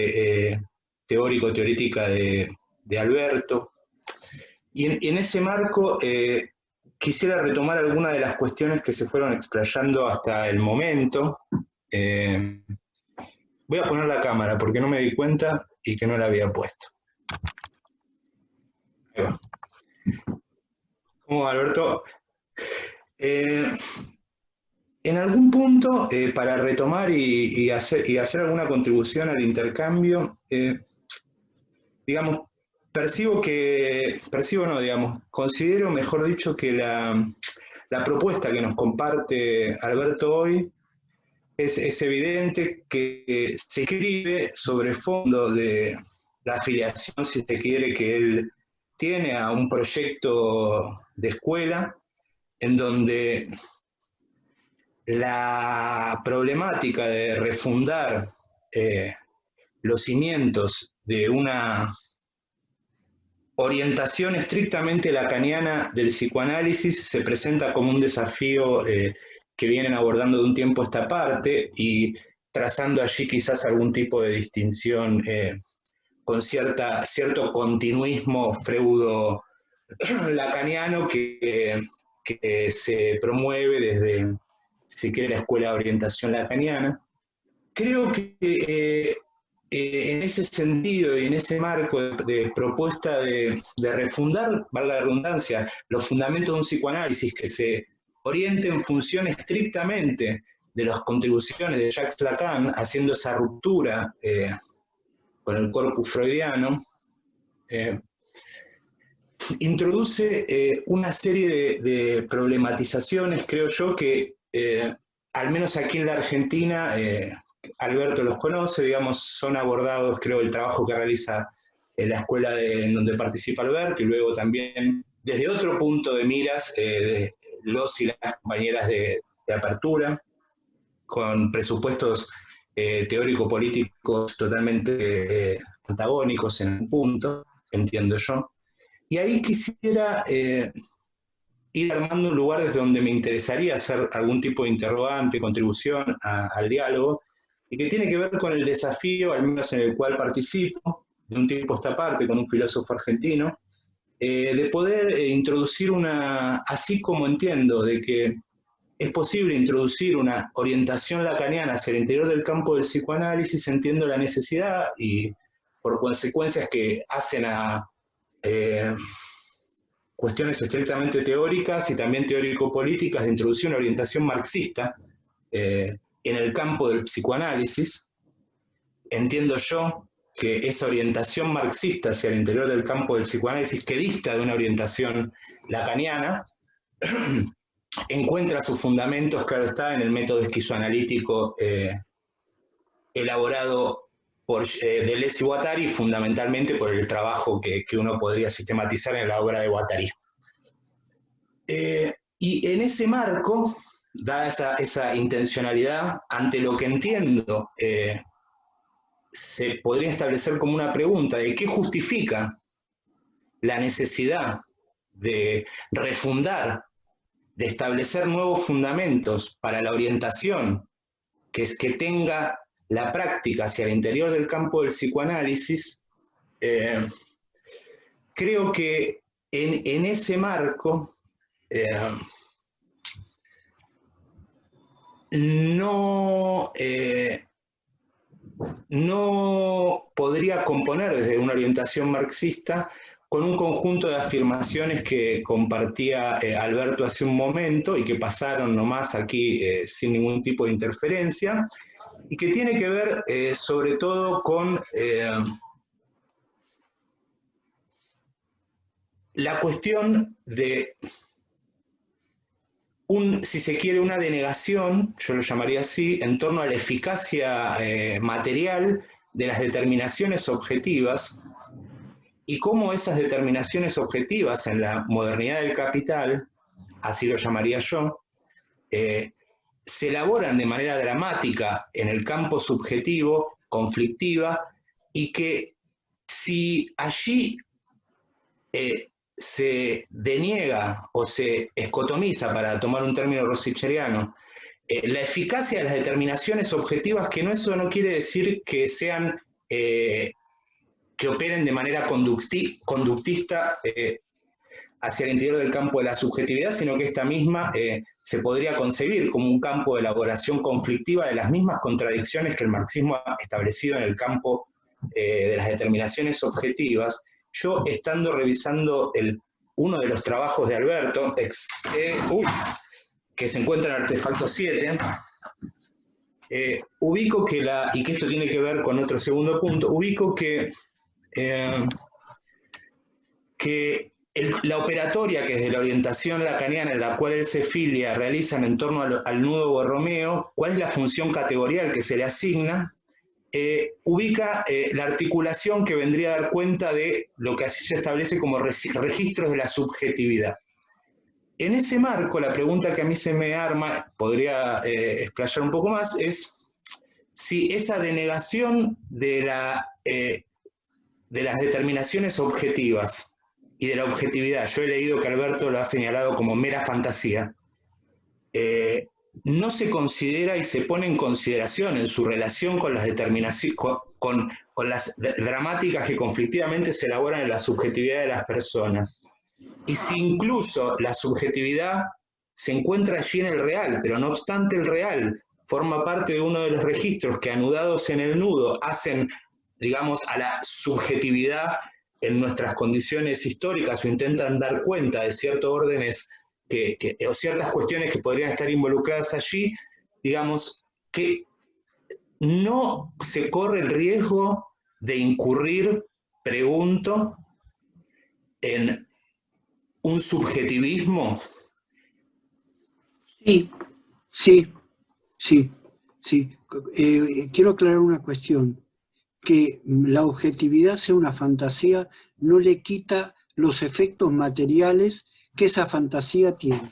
teórico-teorética de Alberto. Y en ese marco quisiera retomar algunas de las cuestiones que se fueron explayando hasta el momento. Voy a poner la cámara porque no me di cuenta y que no la había puesto. Ahí va. ¿Cómo va, Alberto? En algún punto, para retomar y hacer alguna contribución al intercambio, digamos, considero, mejor dicho, que la propuesta que nos comparte Alberto hoy es evidente que se escribe sobre fondo de la afiliación, si se quiere, que él tiene a un proyecto de escuela en donde la problemática de refundar los cimientos de una orientación estrictamente lacaniana del psicoanálisis se presenta como un desafío que vienen abordando de un tiempo a esta parte y trazando allí quizás algún tipo de distinción con cierto continuismo freudo-lacaniano que se promueve desde, si quiere, la Escuela de Orientación Lacaniana. Creo que en ese sentido y en ese marco de propuesta de refundar, valga la redundancia, los fundamentos de un psicoanálisis que se oriente en función estrictamente de las contribuciones de Jacques Lacan, haciendo esa ruptura con el corpus freudiano, introduce una serie de problematizaciones, creo yo, que al menos aquí en la Argentina, Alberto los conoce, digamos, son abordados, creo, el trabajo que realiza la escuela en donde participa Alberto, y luego también desde otro punto de miras, de los y las compañeras de apertura, con presupuestos teórico-políticos totalmente antagónicos en un punto, entiendo yo. Y ahí quisiera ir armando un lugar desde donde me interesaría hacer algún tipo de interrogante, contribución al diálogo, y que tiene que ver con el desafío, al menos en el cual participo, de un tiempo a esta parte, con un filósofo argentino, de poder introducir así como entiendo, de que es posible introducir una orientación lacaniana hacia el interior del campo del psicoanálisis, entiendo la necesidad y por consecuencias que hacen a cuestiones estrictamente teóricas y también teórico-políticas de introducir una orientación marxista en el campo del psicoanálisis. Entiendo yo que esa orientación marxista hacia el interior del campo del psicoanálisis, que dista de una orientación lacaniana, encuentra sus fundamentos, claro está, en el método esquizoanalítico elaborado por Deleuze y Guattari, fundamentalmente por el trabajo que uno podría sistematizar en la obra de Guattari. Y en ese marco, dada esa intencionalidad, ante lo que entiendo, se podría establecer como una pregunta de qué justifica la necesidad de refundar, de establecer nuevos fundamentos para la orientación que tenga la práctica hacia el interior del campo del psicoanálisis. Creo que en ese marco no podría componer desde una orientación marxista con un conjunto de afirmaciones que compartía Alberto hace un momento y que pasaron nomás aquí sin ningún tipo de interferencia, y que tiene que ver sobre todo con la cuestión de, si se quiere, una denegación, yo lo llamaría así, en torno a la eficacia material de las determinaciones objetivas, y cómo esas determinaciones objetivas en la modernidad del capital, así lo llamaría yo, se elaboran de manera dramática en el campo subjetivo, conflictiva, y que si allí se deniega o se escotomiza, para tomar un término rosicheriano, la eficacia de las determinaciones objetivas, que eso no quiere decir que sean, que operen de manera conductista hacia el interior del campo de la subjetividad, sino que esta misma se podría concebir como un campo de elaboración conflictiva de las mismas contradicciones que el marxismo ha establecido en el campo de las determinaciones objetivas. Yo, estando revisando uno de los trabajos de Alberto, que se encuentra en Artefacto 7, ubico que y que esto tiene que ver con otro segundo punto, ubico que la operatoria que desde la orientación lacaniana en la cual él se filia realizan en torno al nudo borromeo, cuál es la función categorial que se le asigna, ubica la articulación que vendría a dar cuenta de lo que así se establece como registros de la subjetividad. En ese marco, la pregunta que a mí se me arma, podría explayar un poco más, es si esa denegación de las determinaciones objetivas y de la objetividad, yo he leído que Alberto lo ha señalado como mera fantasía, no se considera y se pone en consideración en su relación con las determinaciones, con las dramáticas que conflictivamente se elaboran en la subjetividad de las personas. Y si incluso la subjetividad se encuentra allí en el real, pero no obstante el real forma parte de uno de los registros que, anudados en el nudo, hacen, digamos, a la subjetividad en nuestras condiciones históricas, o intentan dar cuenta de ciertos órdenes o ciertas cuestiones que podrían estar involucradas allí, digamos, que no se corre el riesgo de incurrir, pregunto, en un subjetivismo.
Sí. Quiero aclarar una cuestión. Que la objetividad sea una fantasía no le quita los efectos materiales que esa fantasía tiene.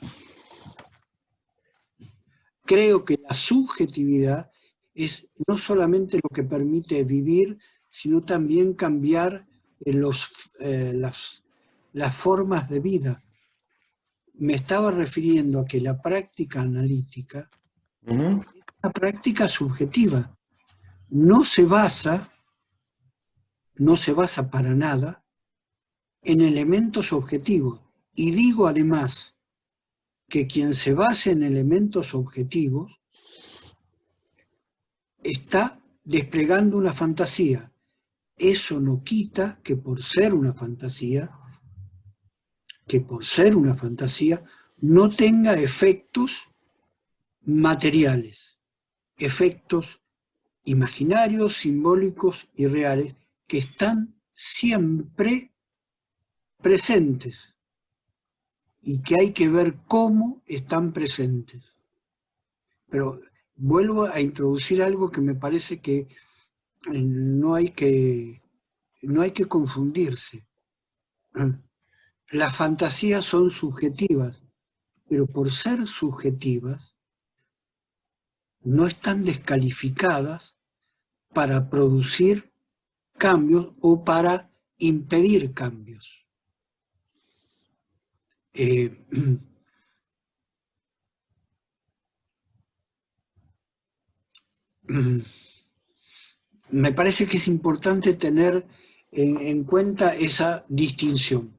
Creo que la subjetividad es no solamente lo que permite vivir, sino también cambiar las formas de vida. Me estaba refiriendo a que la práctica analítica es una práctica subjetiva. No se basa para nada en elementos objetivos. Y digo además que quien se base en elementos objetivos está desplegando una fantasía. eso no quita que por ser una fantasía, no tenga efectos materiales, efectos imaginarios, simbólicos y reales, que están siempre presentes y que hay que ver cómo están presentes. Pero vuelvo a introducir algo que me parece que no hay que confundirse. Las fantasías son subjetivas, pero por ser subjetivas no están descalificadas para producir cambios o para impedir cambios. Me parece que es importante tener en cuenta esa distinción.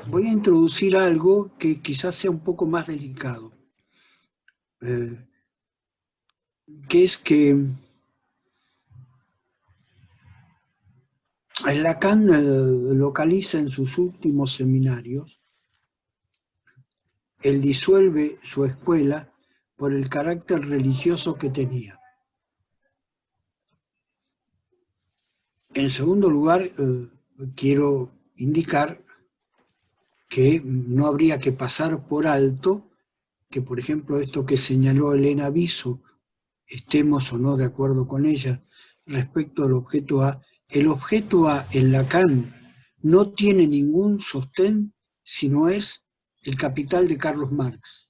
Voy a introducir algo que quizás sea un poco más delicado, que es que Lacan localiza en sus últimos seminarios, él disuelve su escuela por el carácter religioso que tenía. En segundo lugar, quiero indicar que no habría que pasar por alto que, por ejemplo, esto que señaló Elena Viso, estemos o no de acuerdo con ella respecto al objeto A, el objeto A en Lacan no tiene ningún sostén si no es el Capital de Carlos Marx.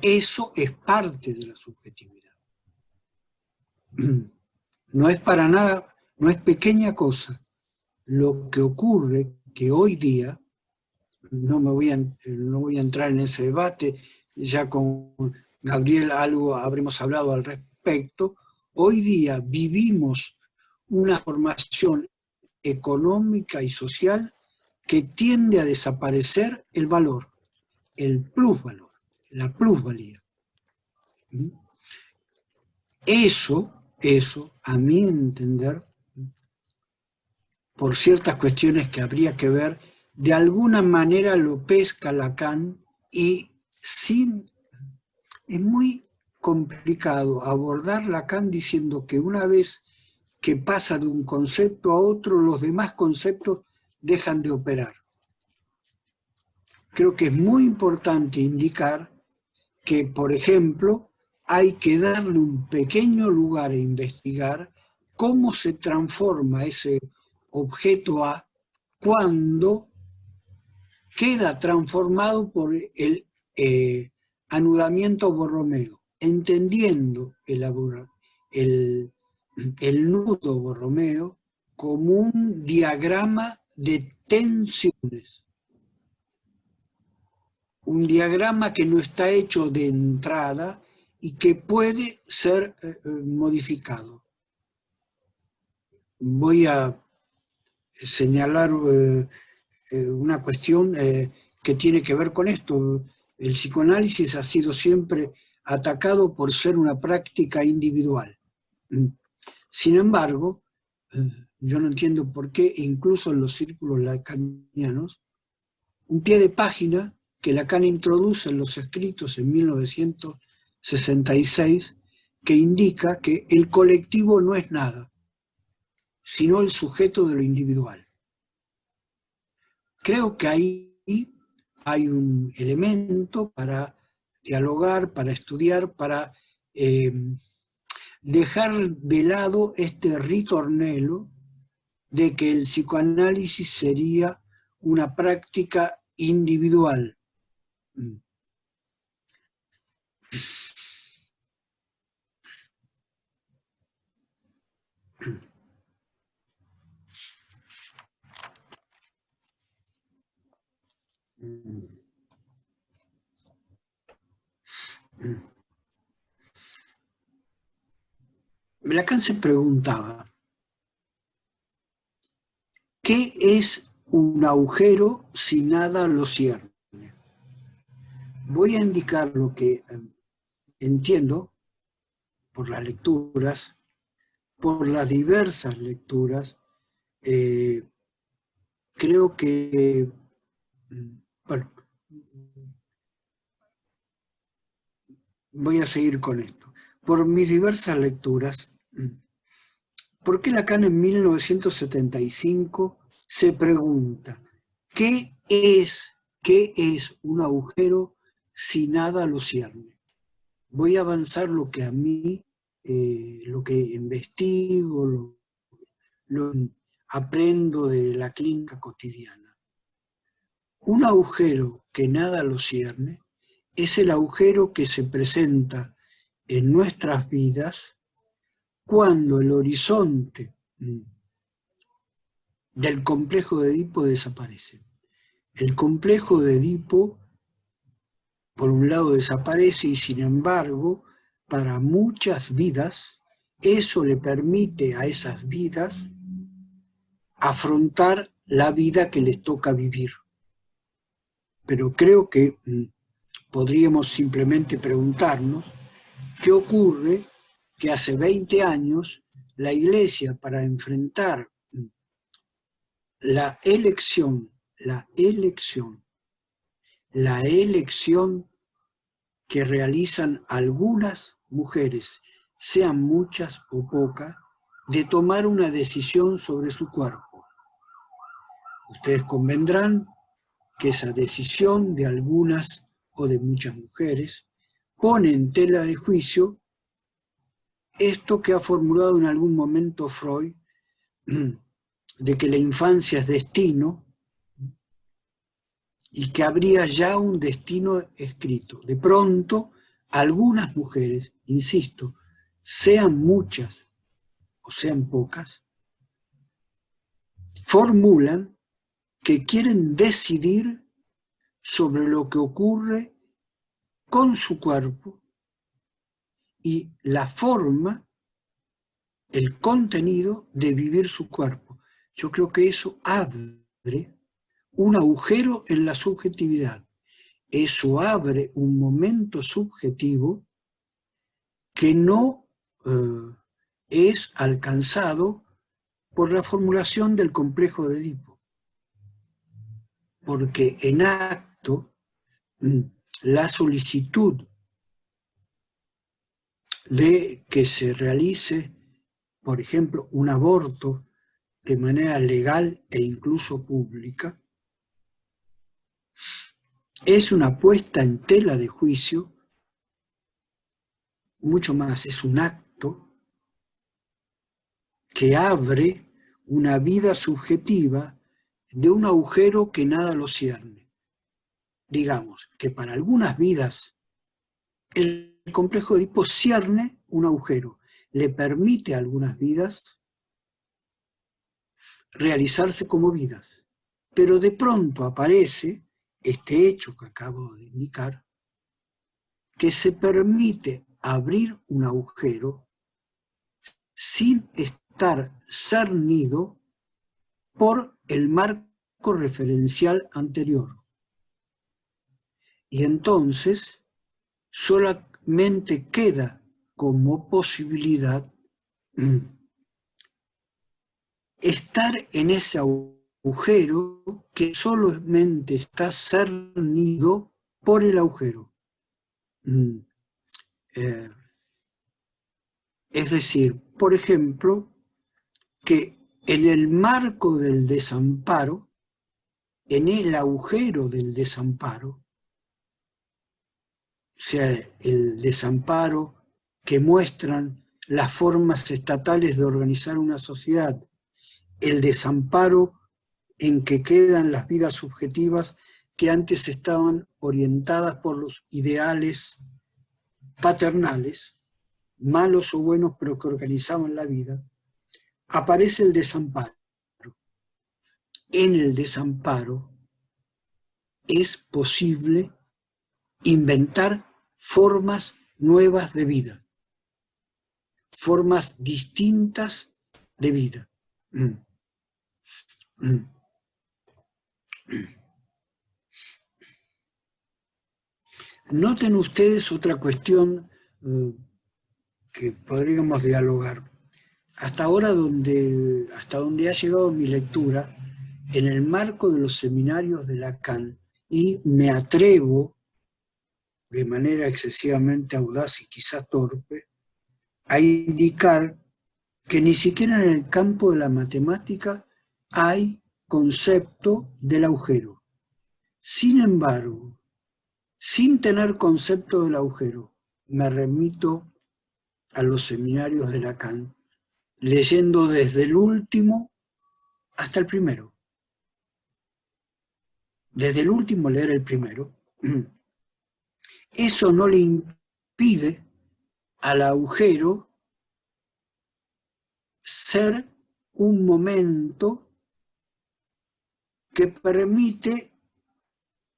Eso es parte de la subjetividad. No es para nada, no es pequeña cosa. Lo que ocurre que hoy día, no voy a entrar en ese debate, ya con Gabriel algo habremos hablado al respecto, hoy día vivimos una formación económica y social que tiende a desaparecer el valor, el plusvalor, la plusvalía. Eso, a mi entender, por ciertas cuestiones que habría que ver, de alguna manera lo pesca Lacan y es muy complicado abordar Lacan diciendo que una vez que pasa de un concepto a otro, los demás conceptos dejan de operar. Creo que es muy importante indicar que, por ejemplo, hay que darle un pequeño lugar a investigar cómo se transforma ese objeto A cuando queda transformado por el anudamiento Borromeo, entendiendo el nudo Borromeo como un diagrama de tensiones. Un diagrama que no está hecho de entrada y que puede ser modificado. Voy a señalar una cuestión que tiene que ver con esto. El psicoanálisis ha sido siempre atacado por ser una práctica individual. Sin embargo, yo no entiendo por qué, incluso en los círculos lacanianos, un pie de página que Lacan introduce en los escritos en 1966, que indica que el colectivo no es nada, sino el sujeto de lo individual. Creo que ahí hay un elemento para dialogar, para estudiar, para dejar de lado este ritornelo de que el psicoanálisis sería una práctica individual. Lacan se preguntaba, ¿qué es un agujero si nada lo cierne? Voy a indicar lo que entiendo por las lecturas, por las diversas lecturas, creo que, bueno, voy a seguir con esto. Por mis diversas lecturas, ¿por qué Lacan en 1975 se pregunta qué es un agujero si nada lo cierne? Voy a avanzar lo que a mí, lo que investigo, lo aprendo de la clínica cotidiana. Un agujero que nada lo cierne es el agujero que se presenta en nuestras vidas cuando el horizonte del complejo de Edipo desaparece. El complejo de Edipo, por un lado, desaparece y sin embargo, para muchas vidas, eso le permite a esas vidas afrontar la vida que les toca vivir. Pero creo que podríamos simplemente preguntarnos qué ocurre que hace 20 años la Iglesia, para enfrentar la elección que realizan algunas mujeres, sean muchas o pocas, de tomar una decisión sobre su cuerpo. Ustedes convendrán que esa decisión de algunas o de muchas mujeres pone en tela de juicio esto que ha formulado en algún momento Freud, de que la infancia es destino y que habría ya un destino escrito. De pronto, algunas mujeres, insisto, sean muchas o sean pocas, formulan que quieren decidir sobre lo que ocurre con su cuerpo y la forma, el contenido de vivir su cuerpo. Yo creo que eso abre un agujero en la subjetividad. Eso abre un momento subjetivo que no es alcanzado por la formulación del complejo de Edipo. Porque en acto, la solicitud de que se realice, por ejemplo, un aborto de manera legal e incluso pública, es una puesta en tela de juicio, mucho más, es un acto que abre una vida subjetiva de un agujero que nada lo cierne. Digamos que para algunas vidas el complejo de Edipo cierne un agujero, le permite a algunas vidas realizarse como vidas, pero de pronto aparece este hecho que acabo de indicar, que se permite abrir un agujero sin estar cernido por el marco referencial anterior. Y entonces solamente queda como posibilidad estar en ese agujero que solamente está cernido por el agujero. Es decir, por ejemplo, que en el marco del desamparo, en el agujero del desamparo, sea el desamparo que muestran las formas estatales de organizar una sociedad, el desamparo en que quedan las vidas subjetivas que antes estaban orientadas por los ideales paternales, malos o buenos, pero que organizaban la vida, aparece el desamparo. En el desamparo es posible inventar formas nuevas de vida, formas distintas de vida. Noten ustedes otra cuestión que podríamos dialogar. Hasta ahora, hasta donde ha llegado mi lectura, en el marco de los seminarios de Lacan, y me atrevo, de manera excesivamente audaz y quizá torpe, a indicar que ni siquiera en el campo de la matemática hay concepto del agujero. Sin embargo, sin tener concepto del agujero, me remito a los seminarios de Lacan, leyendo desde el último hasta el primero. Desde el último leer el primero. Eso no le impide al agujero ser un momento que permite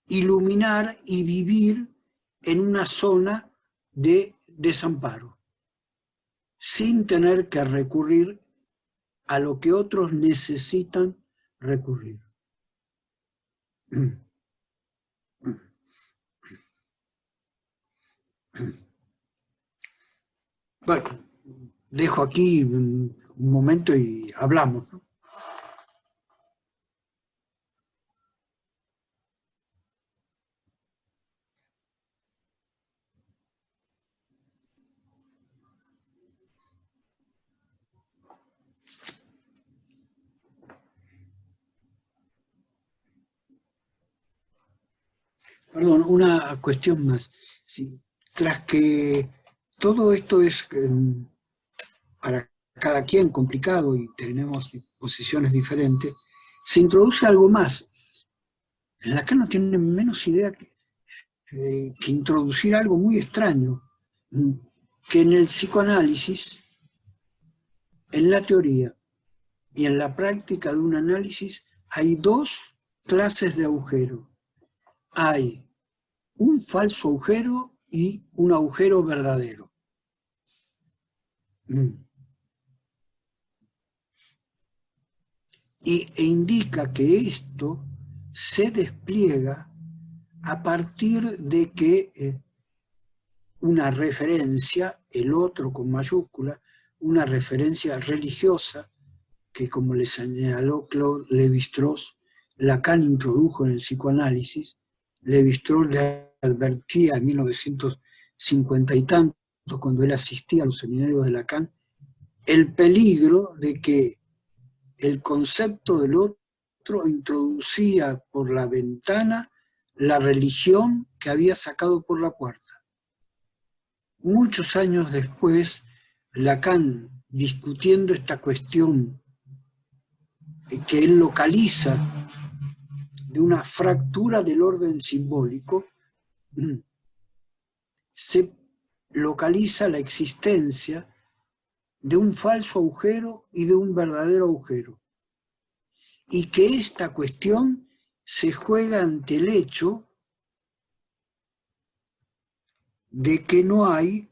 iluminar y vivir en una zona de desamparo, sin tener que recurrir a lo que otros necesitan recurrir. Bueno, dejo aquí un momento y hablamos, ¿no? Perdón, una cuestión más. Sí, tras que todo esto es para cada quien complicado y tenemos posiciones diferentes, se introduce algo más. Lacan no tiene menos idea que introducir algo muy extraño, que en el psicoanálisis, en la teoría y en la práctica de un análisis hay dos clases de agujero. Hay un falso agujero y un agujero verdadero. E indica que esto se despliega a partir de que una referencia, el otro con mayúscula, una referencia religiosa, que como le señaló Claude Lévi-Strauss, Lacan introdujo en el psicoanálisis. Lévi-Strauss le advertía en 1950 y tanto, cuando él asistía a los seminarios de Lacan, el peligro de que el concepto del otro introducía por la ventana la religión que había sacado por la puerta. Muchos años después, Lacan, discutiendo esta cuestión que él localiza de una fractura del orden simbólico, se localiza la existencia de un falso agujero y de un verdadero agujero. Y que esta cuestión se juega ante el hecho de que no hay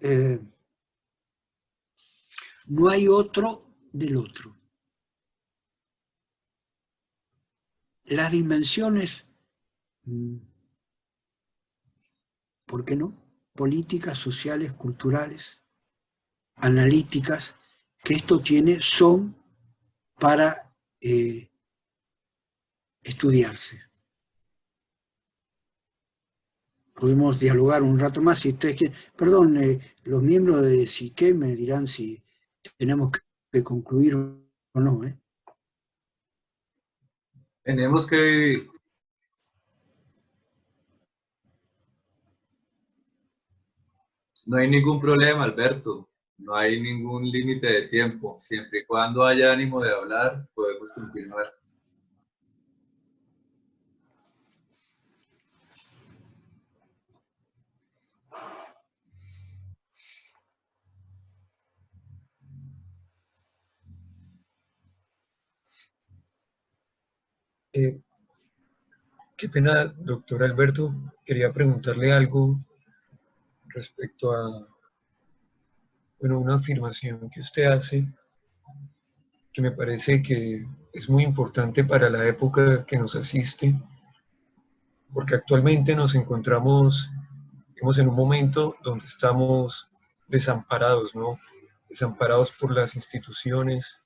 otro del otro. Las dimensiones, ¿por qué no?, políticas, sociales, culturales, analíticas, que esto tiene, son para estudiarse. Podemos dialogar un rato más si ustedes quieren. Perdón, los miembros de Psique me dirán si tenemos que concluir o no.
Tenemos que... No hay ningún problema, Alberto. No hay ningún límite de tiempo. Siempre y cuando haya ánimo de hablar, podemos continuar.
Qué pena, doctor Alberto. Quería preguntarle algo respecto a, bueno, una afirmación que usted hace que me parece que es muy importante para la época que nos asiste, porque actualmente nos encontramos, digamos, en un momento donde estamos desamparados, ¿no? Desamparados por las instituciones,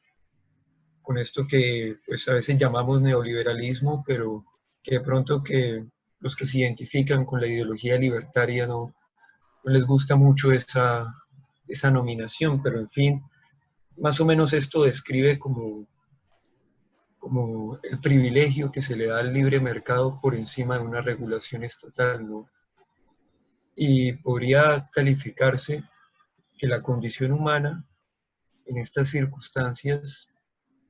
con esto que pues a veces llamamos neoliberalismo, pero que de pronto que los que se identifican con la ideología libertaria no les gusta mucho esa nominación, pero en fin, más o menos esto describe como el privilegio que se le da al libre mercado por encima de una regulación estatal, ¿no? Y podría calificarse que la condición humana en estas circunstancias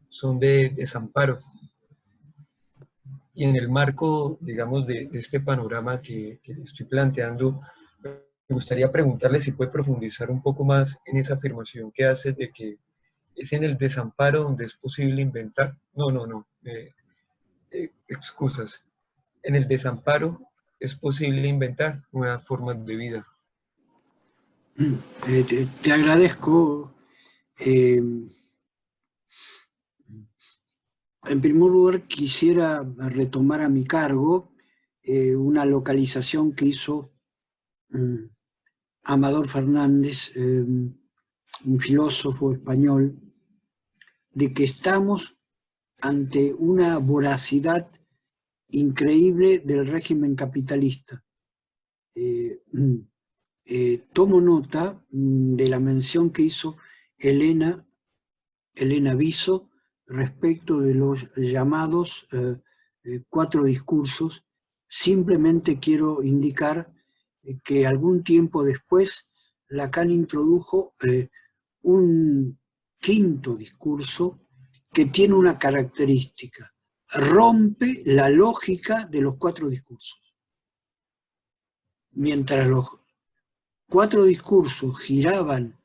son de desamparo. Y en el marco, digamos, de este panorama que estoy planteando, me gustaría preguntarle si puede profundizar un poco más en esa afirmación que hace de que es en el desamparo donde es posible inventar. Excusas. En el desamparo es posible inventar nuevas formas de vida.
Te agradezco. En primer lugar, quisiera retomar a mi cargo una localización que hizo Amador Fernández, un filósofo español, de que estamos ante una voracidad increíble del régimen capitalista. Tomo nota de la mención que hizo Elena Viso respecto de los llamados 4 discursos. Simplemente quiero indicar que algún tiempo después Lacan introdujo un 5.º discurso que tiene una característica: rompe la lógica de los 4 discursos. Mientras los 4 discursos giraban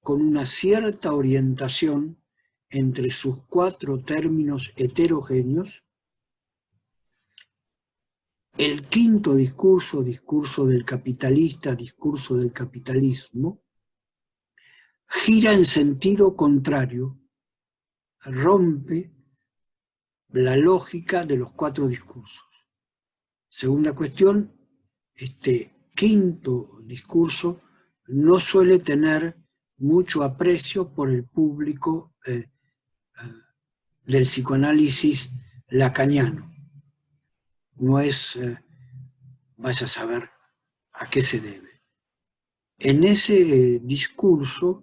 con una cierta orientación entre sus 4 términos heterogéneos, el 5.º discurso, discurso del capitalista, discurso del capitalismo, gira en sentido contrario, rompe la lógica de los 4 discursos. Segunda cuestión, este 5.º discurso no suele tener mucho aprecio por el público del psicoanálisis lacaniano. No es, vaya a saber a qué se debe. En ese discurso,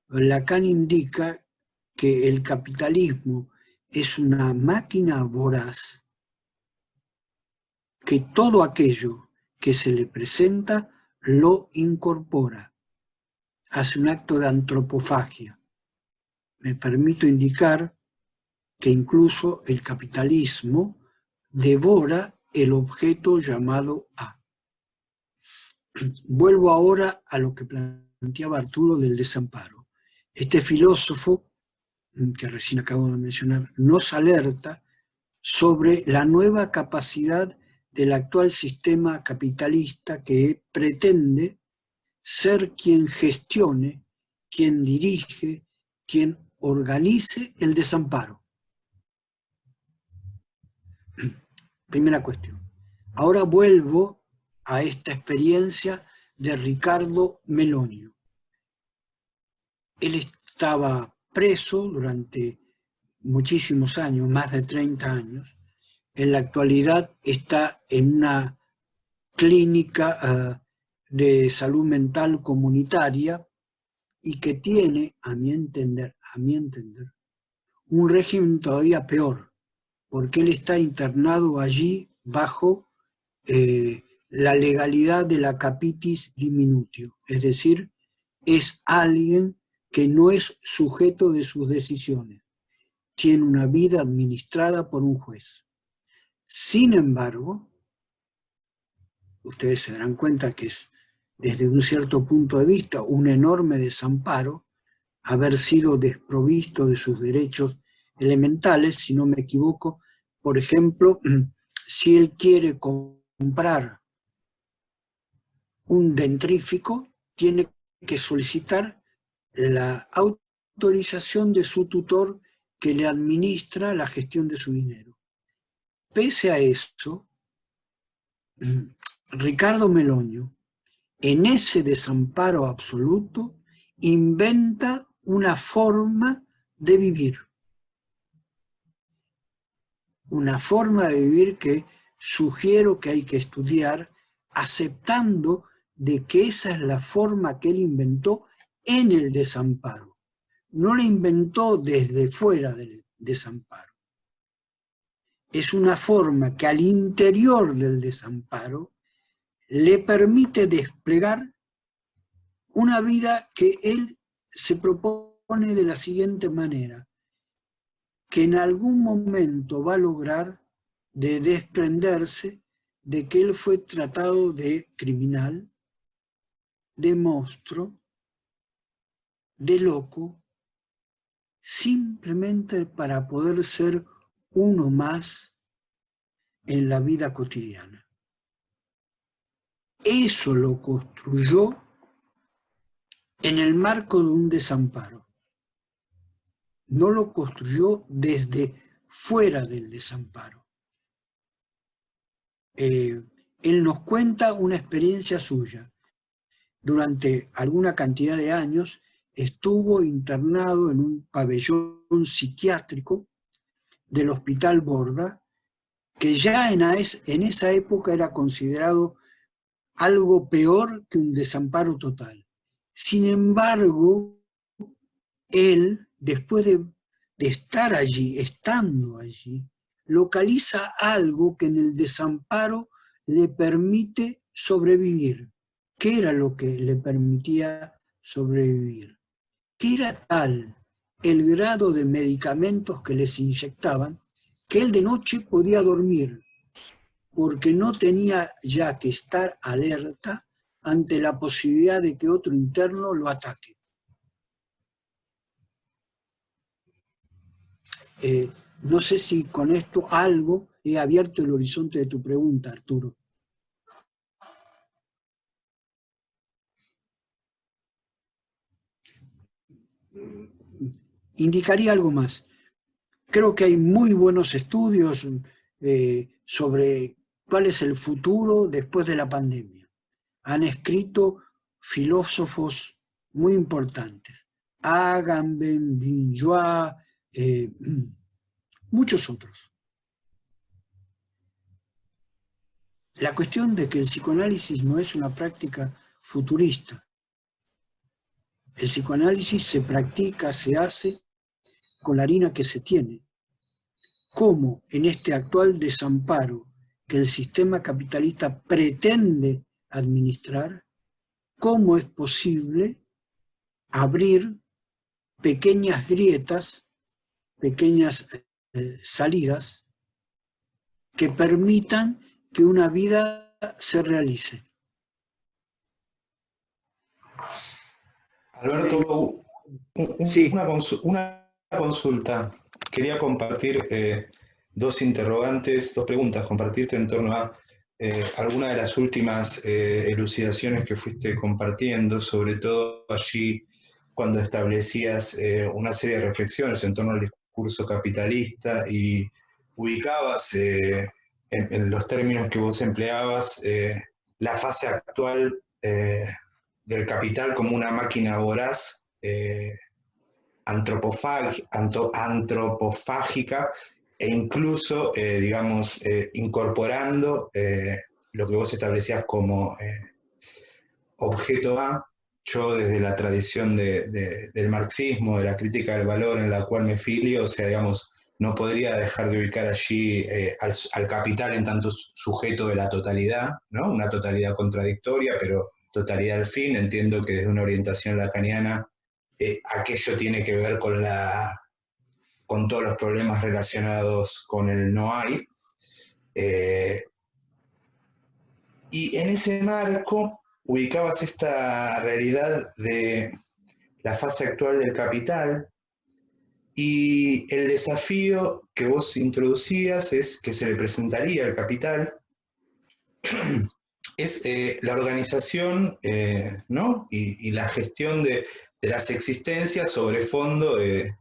Lacan indica que el capitalismo es una máquina voraz, que todo aquello que se le presenta lo incorpora, hace un acto de antropofagia. Me permito indicar que incluso el capitalismo devora el objeto llamado A. Vuelvo ahora a lo que planteaba Arturo del desamparo. Este filósofo, que recién acabo de mencionar, nos alerta sobre la nueva capacidad del actual sistema capitalista que pretende ser quien gestione, quien dirige, quien organice el desamparo. Primera cuestión. Ahora vuelvo a esta experiencia de Ricardo Melonio. Él estaba preso durante muchísimos años, más de 30 años. En la actualidad está en una clínica de salud mental comunitaria y que tiene, a mi entender, un régimen todavía peor, porque él está internado allí bajo la legalidad de la capitis diminutio, es decir, es alguien que no es sujeto de sus decisiones, tiene una vida administrada por un juez. Sin embargo, ustedes se darán cuenta que es, desde un cierto punto de vista, un enorme desamparo haber sido desprovisto de sus derechos elementales. Si no me equivoco, por ejemplo, si él quiere comprar un dentrífico, tiene que solicitar la autorización de su tutor que le administra la gestión de su dinero. Pese a eso, Ricardo Melonio en ese desamparo absoluto, inventa una forma de vivir. Una forma de vivir que sugiero que hay que estudiar, aceptando de que esa es la forma que él inventó en el desamparo. No la inventó desde fuera del desamparo. Es una forma que al interior del desamparo le permite desplegar una vida que él se propone de la siguiente manera, que en algún momento va a lograr de desprenderse de que él fue tratado de criminal, de monstruo, de loco, simplemente para poder ser uno más en la vida cotidiana. Eso lo construyó en el marco de un desamparo. No lo construyó desde fuera del desamparo. Él nos cuenta una experiencia suya. Durante alguna cantidad de años estuvo internado en un pabellón psiquiátrico del Hospital Borda, que ya en esa época era considerado algo peor que un desamparo total. Sin embargo, él, después de estar allí, estando allí, localiza algo que en el desamparo le permite sobrevivir. ¿Qué era lo que le permitía sobrevivir? Que era tal el grado de medicamentos que les inyectaban que él de noche podía dormir, porque no tenía ya que estar alerta ante la posibilidad de que otro interno lo ataque. No sé si con esto algo he abierto el horizonte de tu pregunta, Arturo. Indicaría algo más. Creo que hay muy buenos estudios sobre cuál es el futuro después de la pandemia. Han escrito filósofos muy importantes. Agamben, Villain, muchos otros. La cuestión de que el psicoanálisis no es una práctica futurista. El psicoanálisis se practica, se hace con la harina que se tiene. Cómo en este actual desamparo que el sistema capitalista pretende administrar, cómo es posible abrir pequeñas grietas, pequeñas salidas que permitan que una vida se realice.
Alberto,
Sí.
una consulta. Quería compartir dos preguntas, compartirte en torno a alguna de las últimas elucidaciones que fuiste compartiendo, sobre todo allí cuando establecías una serie de reflexiones en torno al discurso capitalista y ubicabas en los términos que vos empleabas la fase actual del capital como una máquina voraz antropofágica e incluso, digamos, incorporando lo que vos establecías como objeto A. Yo desde la tradición del marxismo, de la crítica del valor en la cual me filio, o sea, digamos, no podría dejar de ubicar allí al capital en tanto sujeto de la totalidad, ¿no? Una totalidad contradictoria, pero totalidad al fin. Entiendo que desde una orientación lacaniana aquello tiene que ver con todos los problemas relacionados con el no hay. Y en ese marco ubicabas esta realidad de la fase actual del capital, y el desafío que vos introducías es que se le presentaría al capital es la organización, ¿no? y la gestión de las existencias sobre fondo de,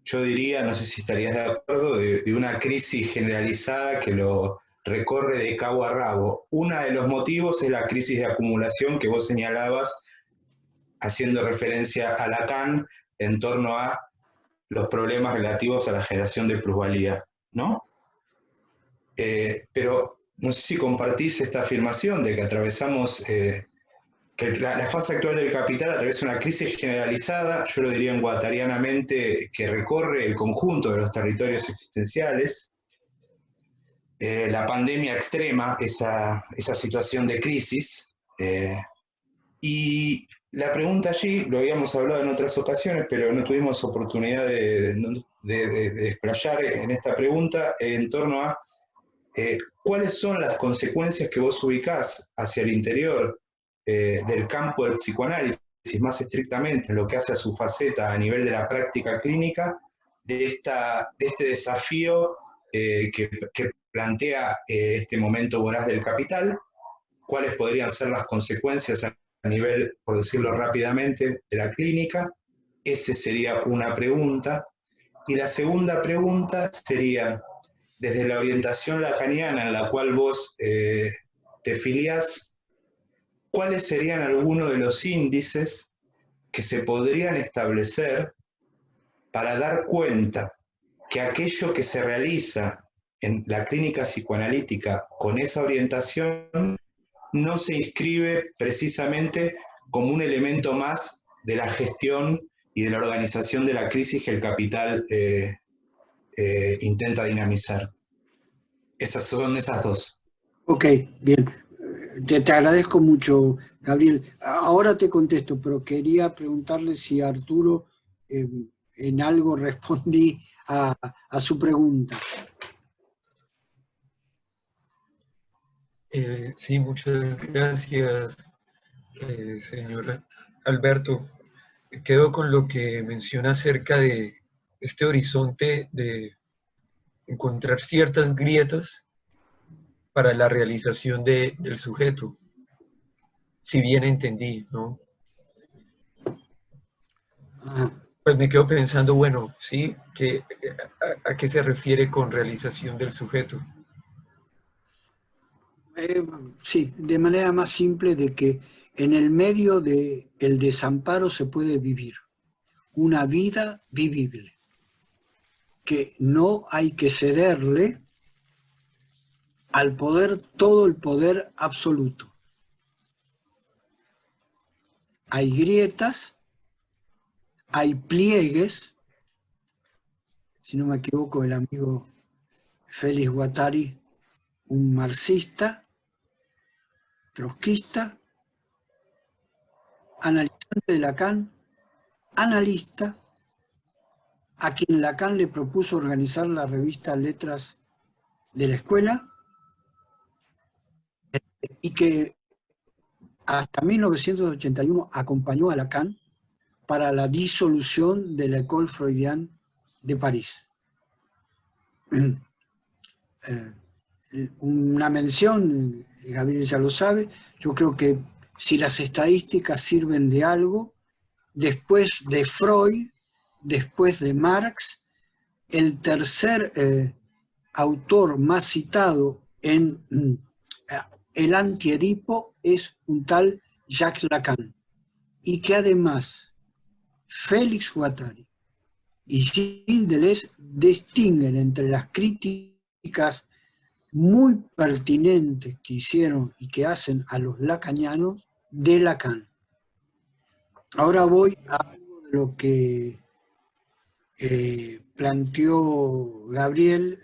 yo diría, no sé si estarías de acuerdo, de una crisis generalizada que lo recorre de cabo a rabo. Uno de los motivos es la crisis de acumulación que vos señalabas, haciendo referencia a Lacan en torno a los problemas relativos a la generación de plusvalía, ¿no? Pero no sé si compartís esta afirmación de que atravesamos, que la fase actual del capital atraviesa una crisis generalizada, yo lo diría guattarianamente, que recorre el conjunto de los territorios existenciales. La pandemia extrema esa situación de crisis, y la pregunta allí, lo habíamos hablado en otras ocasiones, pero no tuvimos oportunidad de desplayar en esta pregunta en torno a cuáles son las consecuencias que vos ubicás hacia el interior del campo del psicoanálisis, más estrictamente en lo que hace a su faceta a nivel de la práctica clínica, de este desafío que plantea este momento voraz del capital, cuáles podrían ser las consecuencias a nivel, por decirlo rápidamente, de la clínica. Esa sería una pregunta. Y la segunda pregunta sería, desde la orientación lacaniana en la cual vos te filiás, ¿cuáles serían algunos de los índices que se podrían establecer para dar cuenta que aquello que se realiza en la clínica psicoanalítica con esa orientación no se inscribe precisamente como un elemento más de la gestión y de la organización de la crisis que el capital intenta dinamizar? Son esas dos.
Ok, bien. Te agradezco mucho, Gabriel. Ahora te contesto, pero quería preguntarle si Arturo en algo respondí a su pregunta.
Sí, muchas gracias, señor Alberto. Me quedo con lo que menciona acerca de este horizonte de encontrar ciertas grietas para la realización del sujeto, si bien entendí, ¿no? Pues me quedo pensando, bueno, sí, ¿a qué se refiere con realización del sujeto?
Sí, de manera más simple de que en el medio del desamparo se puede vivir una vida vivible, que no hay que cederle al poder, todo el poder absoluto. Hay grietas, hay pliegues, si no me equivoco, el amigo Félix Guattari, un marxista, trotskista, analizante de Lacan, analista, a quien Lacan le propuso organizar la revista Letras de la Escuela, y que hasta 1981 acompañó a Lacan para la disolución de la École Freudienne de París. Una mención, Gabriel ya lo sabe, yo creo que si las estadísticas sirven de algo, después de Freud, después de Marx, el tercer autor más citado en el antiedipo es un tal Jacques Lacan, y que además Félix Guattari y Gilles Deleuze distinguen entre las críticas muy pertinentes que hicieron y que hacen a los lacanianos de Lacan. Ahora voy a lo que planteó Gabriel,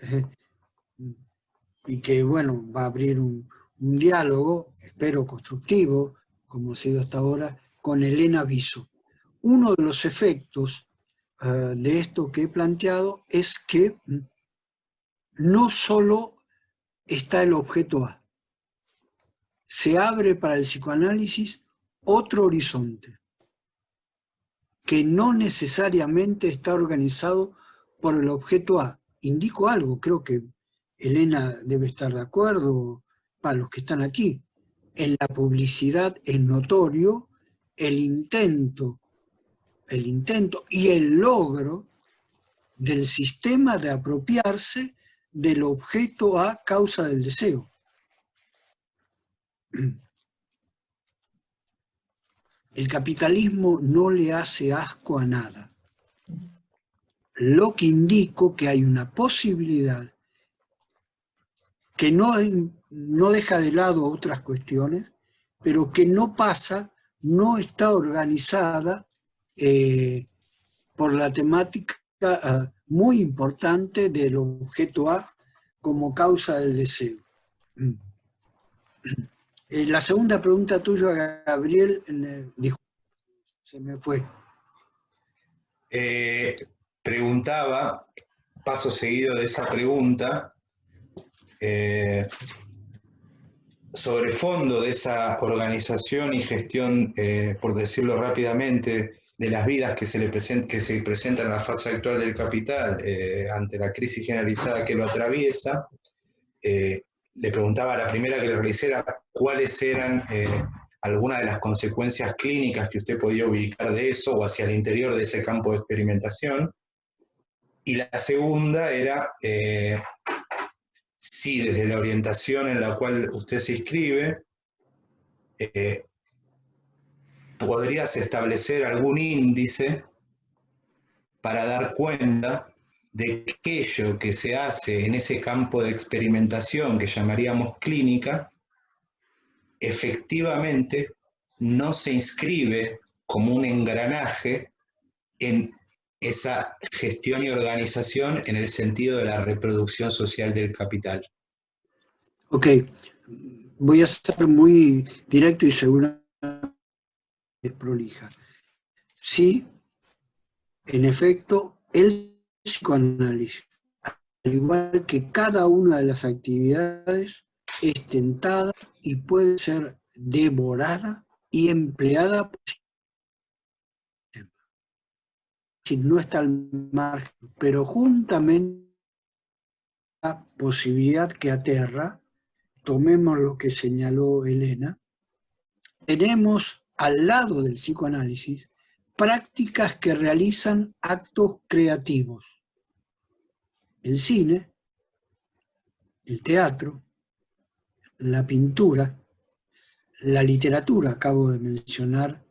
y que, bueno, va a abrir un diálogo, espero constructivo, como ha sido hasta ahora, con Elena Viso. Uno de los efectos de esto que he planteado es que no solo está el objeto A, se abre para el psicoanálisis otro horizonte, que no necesariamente está organizado por el objeto A. Indico algo, creo que Elena debe estar de acuerdo, para los que están aquí. En la publicidad es notorio el intento y el logro del sistema de apropiarse del objeto a causa del deseo. El capitalismo no le hace asco a nada. Lo que indico que hay una posibilidad que no deja de lado otras cuestiones, pero que no pasa, no está organizada por la temática muy importante del objeto A como causa del deseo. La segunda pregunta tuya, Gabriel, se me fue.
Preguntaba, paso seguido de esa pregunta, sobre el fondo de esa organización y gestión, por decirlo rápidamente, de las vidas que se presentan en la fase actual del capital ante la crisis generalizada que lo atraviesa. Le preguntaba a la primera que le realicera cuáles eran algunas de las consecuencias clínicas que usted podía ubicar de eso o hacia el interior de ese campo de experimentación. Y la segunda era si desde la orientación en la cual usted se inscribe, podrías establecer algún índice para dar cuenta de aquello que se hace en ese campo de experimentación que llamaríamos clínica, efectivamente no se inscribe como un engranaje en esa gestión y organización en el sentido de la reproducción social del capital.
Ok, voy a ser muy directo y seguramente prolija. Sí, en efecto, el psicoanálisis, al igual que cada una de las actividades, es tentada y puede ser devorada y empleada si no está al margen, pero juntamente la posibilidad que aterra, tomemos lo que señaló Elena, tenemos al lado del psicoanálisis prácticas que realizan actos creativos. El cine, el teatro, la pintura, la literatura, acabo de mencionar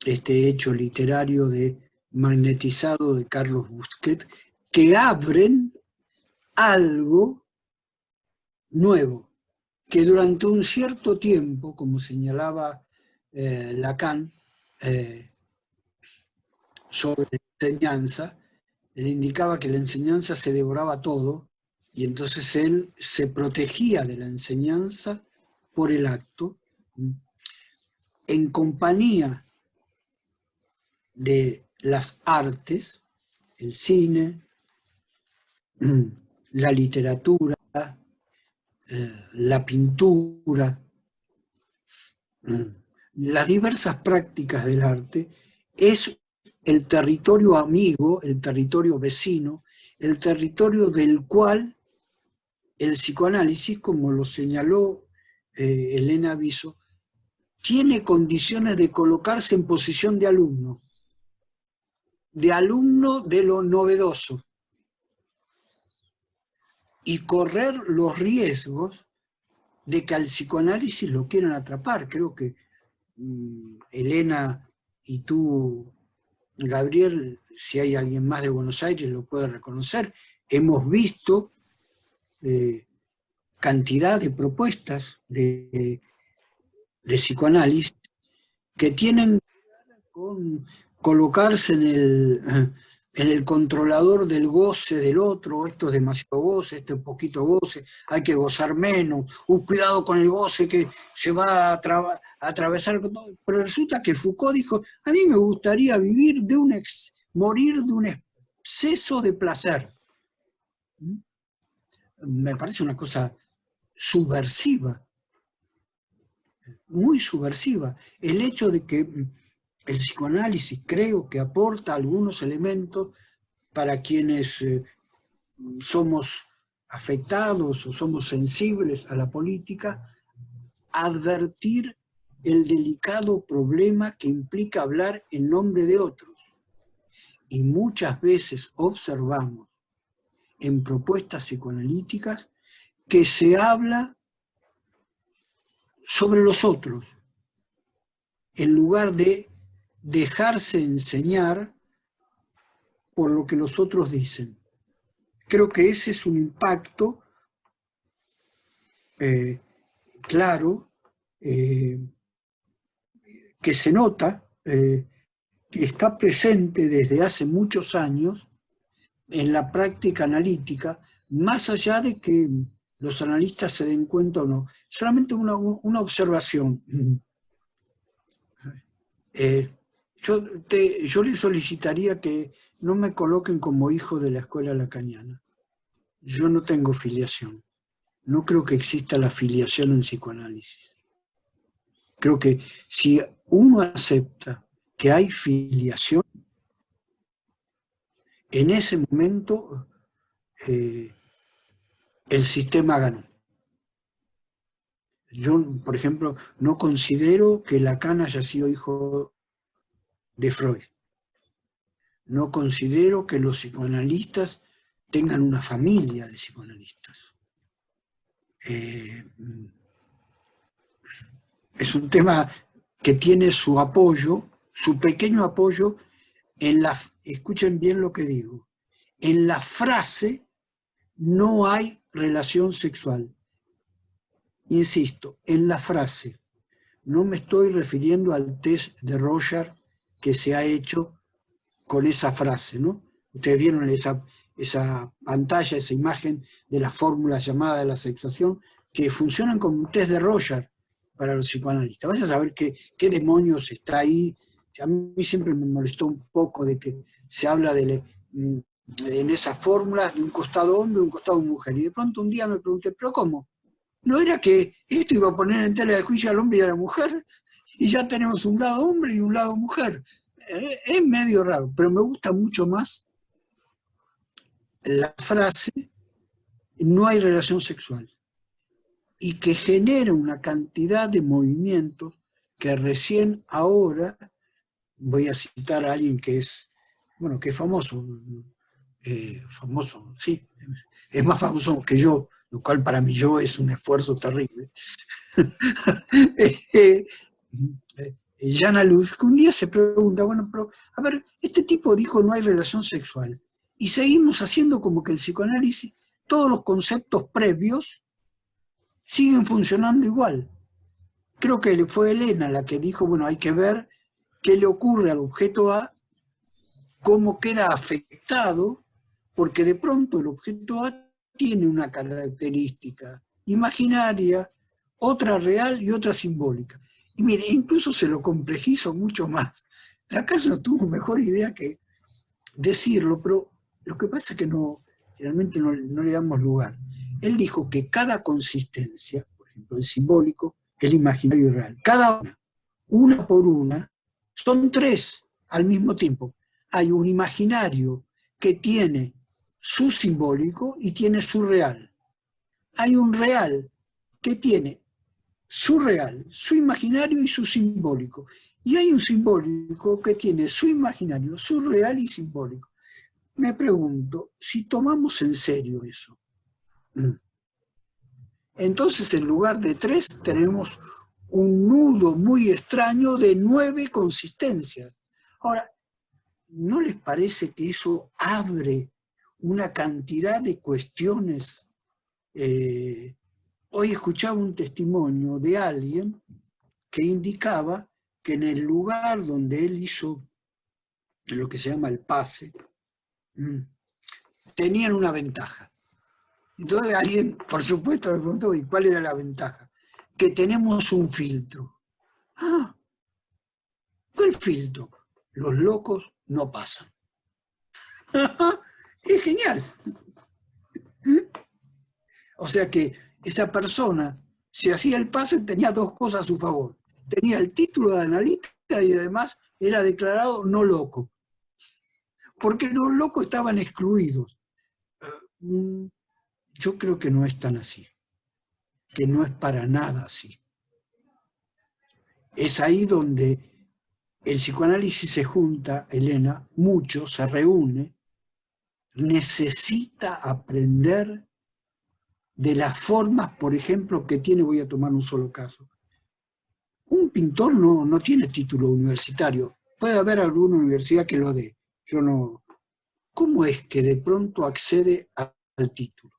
este hecho literario de Magnetizado de Carlos Busquet, que abren algo nuevo, que durante un cierto tiempo, como señalaba Lacan, sobre la enseñanza, él indicaba que la enseñanza se devoraba todo, y entonces él se protegía de la enseñanza por el acto, en compañía de las artes, el cine, la literatura, la pintura, las diversas prácticas del arte, es el territorio amigo, el territorio vecino, el territorio del cual el psicoanálisis, como lo señaló Elena Viso, tiene condiciones de colocarse en posición de alumno de lo novedoso, y correr los riesgos de que al psicoanálisis lo quieran atrapar. Creo que Elena y tú, Gabriel, si hay alguien más de Buenos Aires lo puede reconocer, hemos visto cantidad de propuestas de psicoanálisis que tienen con colocarse en el controlador del goce del otro. Esto es demasiado goce, esto es poquito goce, hay que gozar menos, cuidado con el goce que se va a atravesar. Pero resulta que Foucault dijo, a mí me gustaría vivir morir de un exceso de placer. Me parece una cosa subversiva, muy subversiva. El hecho de que el psicoanálisis creo que aporta algunos elementos para quienes somos afectados o somos sensibles a la política, advertir el delicado problema que implica hablar en nombre de otros. Y muchas veces observamos en propuestas psicoanalíticas que se habla sobre los otros, en lugar de dejarse enseñar por lo que los otros dicen. Creo que ese es un impacto claro, que se nota, que está presente desde hace muchos años en la práctica analítica, más allá de que los analistas se den cuenta o no. Solamente una observación. Yo le solicitaría que no me coloquen como hijo de la escuela lacaniana. Yo no tengo filiación. No creo que exista la filiación en psicoanálisis. Creo que si uno acepta que hay filiación, en ese momento el sistema ganó. Yo, por ejemplo, no considero que Lacan haya sido hijo de Freud. No considero que los psicoanalistas tengan una familia de psicoanalistas. Es un tema que tiene su apoyo, su pequeño apoyo, escuchen bien lo que digo, en la frase no hay relación sexual. Insisto, en la frase. No me estoy refiriendo al test de Rorschach que se ha hecho con esa frase, ¿no? Ustedes vieron esa pantalla, esa imagen de las fórmulas llamadas de la sexuación, que funcionan como un test de Rorschach para los psicoanalistas. Vayan a saber qué demonios está ahí. A mí siempre me molestó un poco de que se habla en esas fórmulas de un costado hombre y un costado mujer. Y de pronto un día me pregunté, ¿pero cómo? ¿No era que esto iba a poner en tela de juicio al hombre y a la mujer? Y ya tenemos un lado hombre y un lado mujer. Es medio raro, pero me gusta mucho más la frase no hay relación sexual, y que genera una cantidad de movimientos que recién ahora, voy a citar a alguien que es famoso, sí, es más famoso que yo, lo cual para mí es un esfuerzo terrible. Jana Luz, que un día se pregunta, bueno, pero, a ver, este tipo dijo no hay relación sexual, y seguimos haciendo como que el psicoanálisis, todos los conceptos previos siguen funcionando igual. Creo que fue Elena la que dijo, bueno, hay que ver qué le ocurre al objeto A, cómo queda afectado, porque de pronto el objeto A tiene una característica imaginaria, otra real y otra simbólica. Y mire, incluso se lo complejizo mucho más. Lacan no tuvo mejor idea que decirlo, pero lo que pasa es que realmente no le damos lugar. Él dijo que cada consistencia, por ejemplo, el simbólico, el imaginario y el real, cada una por una, son tres al mismo tiempo. Hay un imaginario que tiene su simbólico y tiene su real. Hay un real que tiene su real, su imaginario y su simbólico. Y hay un simbólico que tiene su imaginario, su real y simbólico. Me pregunto, si tomamos en serio eso, entonces en lugar de 3 tenemos un nudo muy extraño de 9 consistencias. Ahora, ¿no les parece que eso abre una cantidad de cuestiones? Hoy escuchaba un testimonio de alguien que indicaba que en el lugar donde él hizo lo que se llama el pase, tenían una ventaja. Entonces alguien, por supuesto, le preguntó, ¿y cuál era la ventaja? Que tenemos un filtro. Ah, ¿cuál filtro? Los locos no pasan. Es genial. O sea que esa persona, si hacía el pase, tenía 2 cosas a su favor. Tenía el título de analista y además era declarado no loco. Porque los locos estaban excluidos. Yo creo que no es tan así. Que no es para nada así. Es ahí donde el psicoanálisis se junta, Elena, mucho, se reúne, necesita aprender de las formas, por ejemplo, que tiene, voy a tomar un solo caso. Un pintor no tiene título universitario. Puede haber alguna universidad que lo dé. Yo no. ¿Cómo es que de pronto accede al título?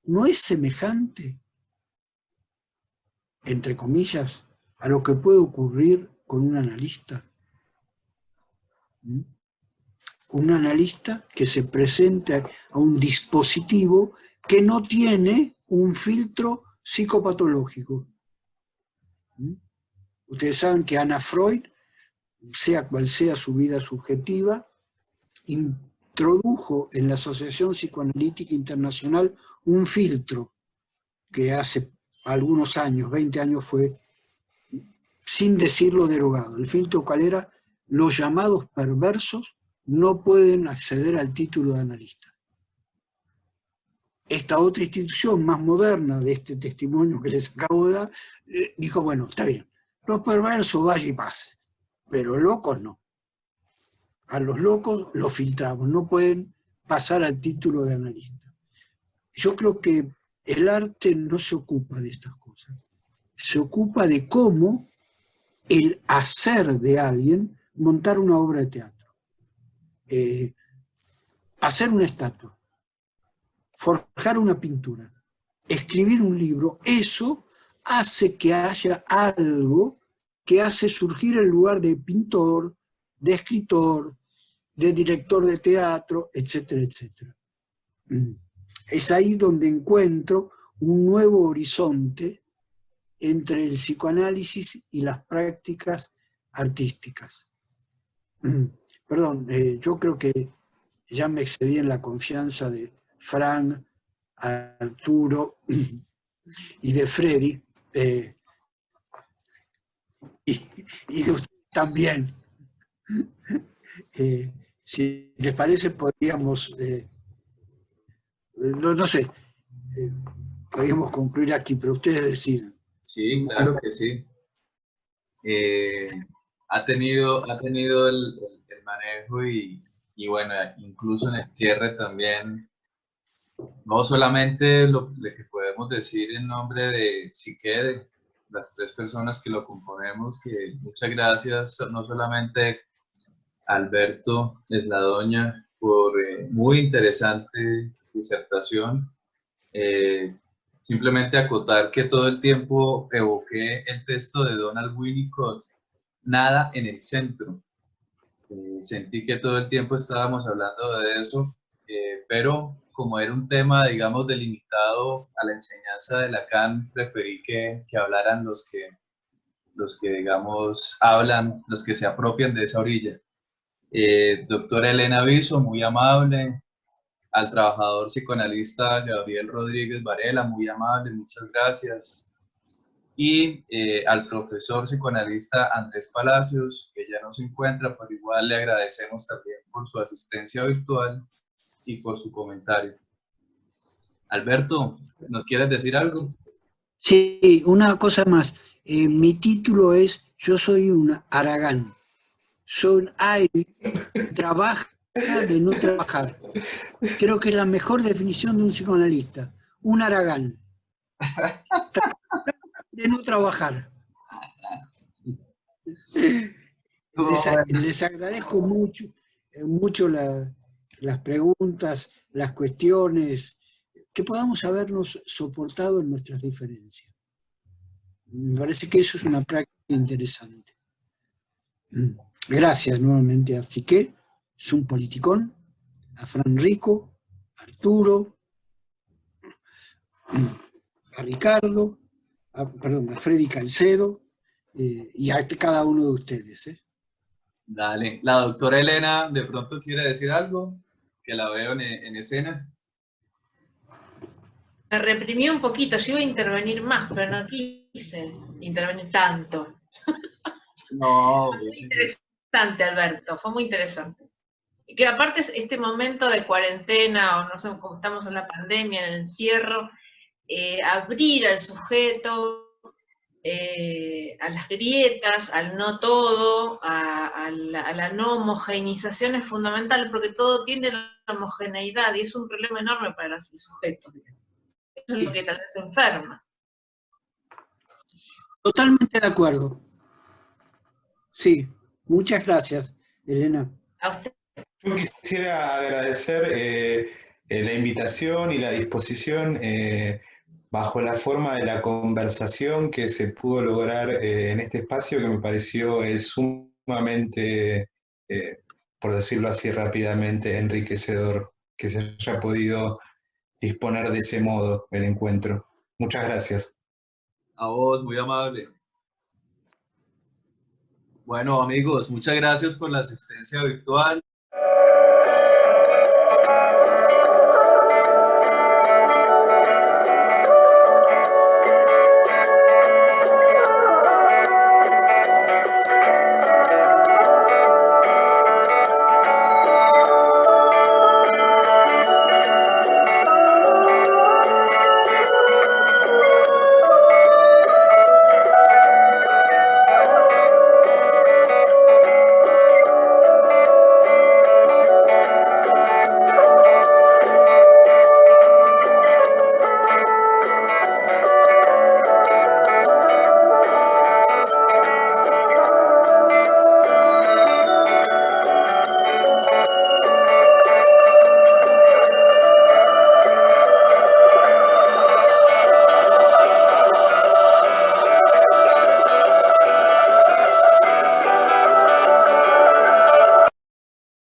¿No es semejante, entre comillas, a lo que puede ocurrir con un analista? Un analista que se presenta a un dispositivo que no tiene un filtro psicopatológico. Ustedes saben que Ana Freud, sea cual sea su vida subjetiva, introdujo en la Asociación Psicoanalítica Internacional un filtro que hace algunos años, 20 años fue, sin decirlo, derogado. ¿El filtro cuál era? Los llamados perversos no pueden acceder al título de analista. Esta otra institución más moderna de este testimonio que les acabo de dar, dijo, bueno, está bien, los perversos vaya y pase, pero locos no. A los locos los filtramos, no pueden pasar al título de analista. Yo creo que el arte no se ocupa de estas cosas, se ocupa de cómo el hacer de alguien montar una obra de teatro, hacer una estatua, forjar una pintura, escribir un libro. Eso hace que haya algo que hace surgir el lugar de pintor, de escritor, de director de teatro, etcétera, etcétera. Es ahí donde encuentro un nuevo horizonte entre el psicoanálisis y las prácticas artísticas. Perdón, yo creo que ya me excedí en la confianza de Fran, Arturo y de Freddy, y de usted también. Si les parece, podríamos, no sé, podríamos concluir aquí, pero ustedes deciden.
Sí, claro que sí. Ha tenido el manejo y bueno, incluso en el cierre también, no solamente lo que podemos decir en nombre de Psique, de las tres personas que lo componemos, que muchas gracias no solamente a Alberto Esladoña por muy interesante disertación, simplemente acotar que todo el tiempo evoqué el texto de Donald Winnicott, Nada en el centro. Sentí que todo el tiempo estábamos hablando de eso, pero como era un tema, digamos, delimitado a la enseñanza de Lacan, preferí que hablaran los que, digamos, hablan, los que se apropian de esa orilla. Doctora Elena Viso, muy amable. Al trabajador psicoanalista Gabriel Rodríguez Varela, muy amable, muchas gracias. Y al profesor psicoanalista Andrés Palacios, que ya no se encuentra, pero igual le agradecemos también por su asistencia virtual y por su comentario. Alberto, ¿nos quieres decir algo?
Sí, una cosa más. Mi título es Yo soy un Aragán. Trabaja de no trabajar. Creo que es la mejor definición de un psicoanalista. Un Aragán. De no trabajar. Les agradezco mucho las preguntas, las cuestiones, que podamos habernos soportado en nuestras diferencias. Me parece que eso es una práctica interesante. Gracias nuevamente a Psique, es un politicón, a Fran Rico, a Arturo, a Ricardo, a Freddy Calcedo, y a cada uno de ustedes.
Dale, la doctora Elena de pronto quiere decir algo, que la veo en escena.
Me reprimí un poquito, yo iba a intervenir más, pero no quise intervenir tanto.
No,
fue muy interesante, Alberto, fue muy interesante. Y que aparte este momento de cuarentena, o no sé cómo estamos en la pandemia, en el encierro, abrir al sujeto, a las grietas, al no todo, a la no homogeneización es fundamental, porque todo tiende a la homogeneidad y es un problema enorme para los sujetos. Eso es lo que tal vez enferma.
Totalmente de acuerdo. Sí, muchas gracias, Elena.
A usted.
Yo quisiera agradecer la invitación y la disposición bajo la forma de la conversación que se pudo lograr en este espacio, que me pareció sumamente, por decirlo así rápidamente, enriquecedor, que se haya podido disponer de ese modo el encuentro. Muchas gracias.
A vos, muy amable. Bueno, amigos, muchas gracias por la asistencia virtual.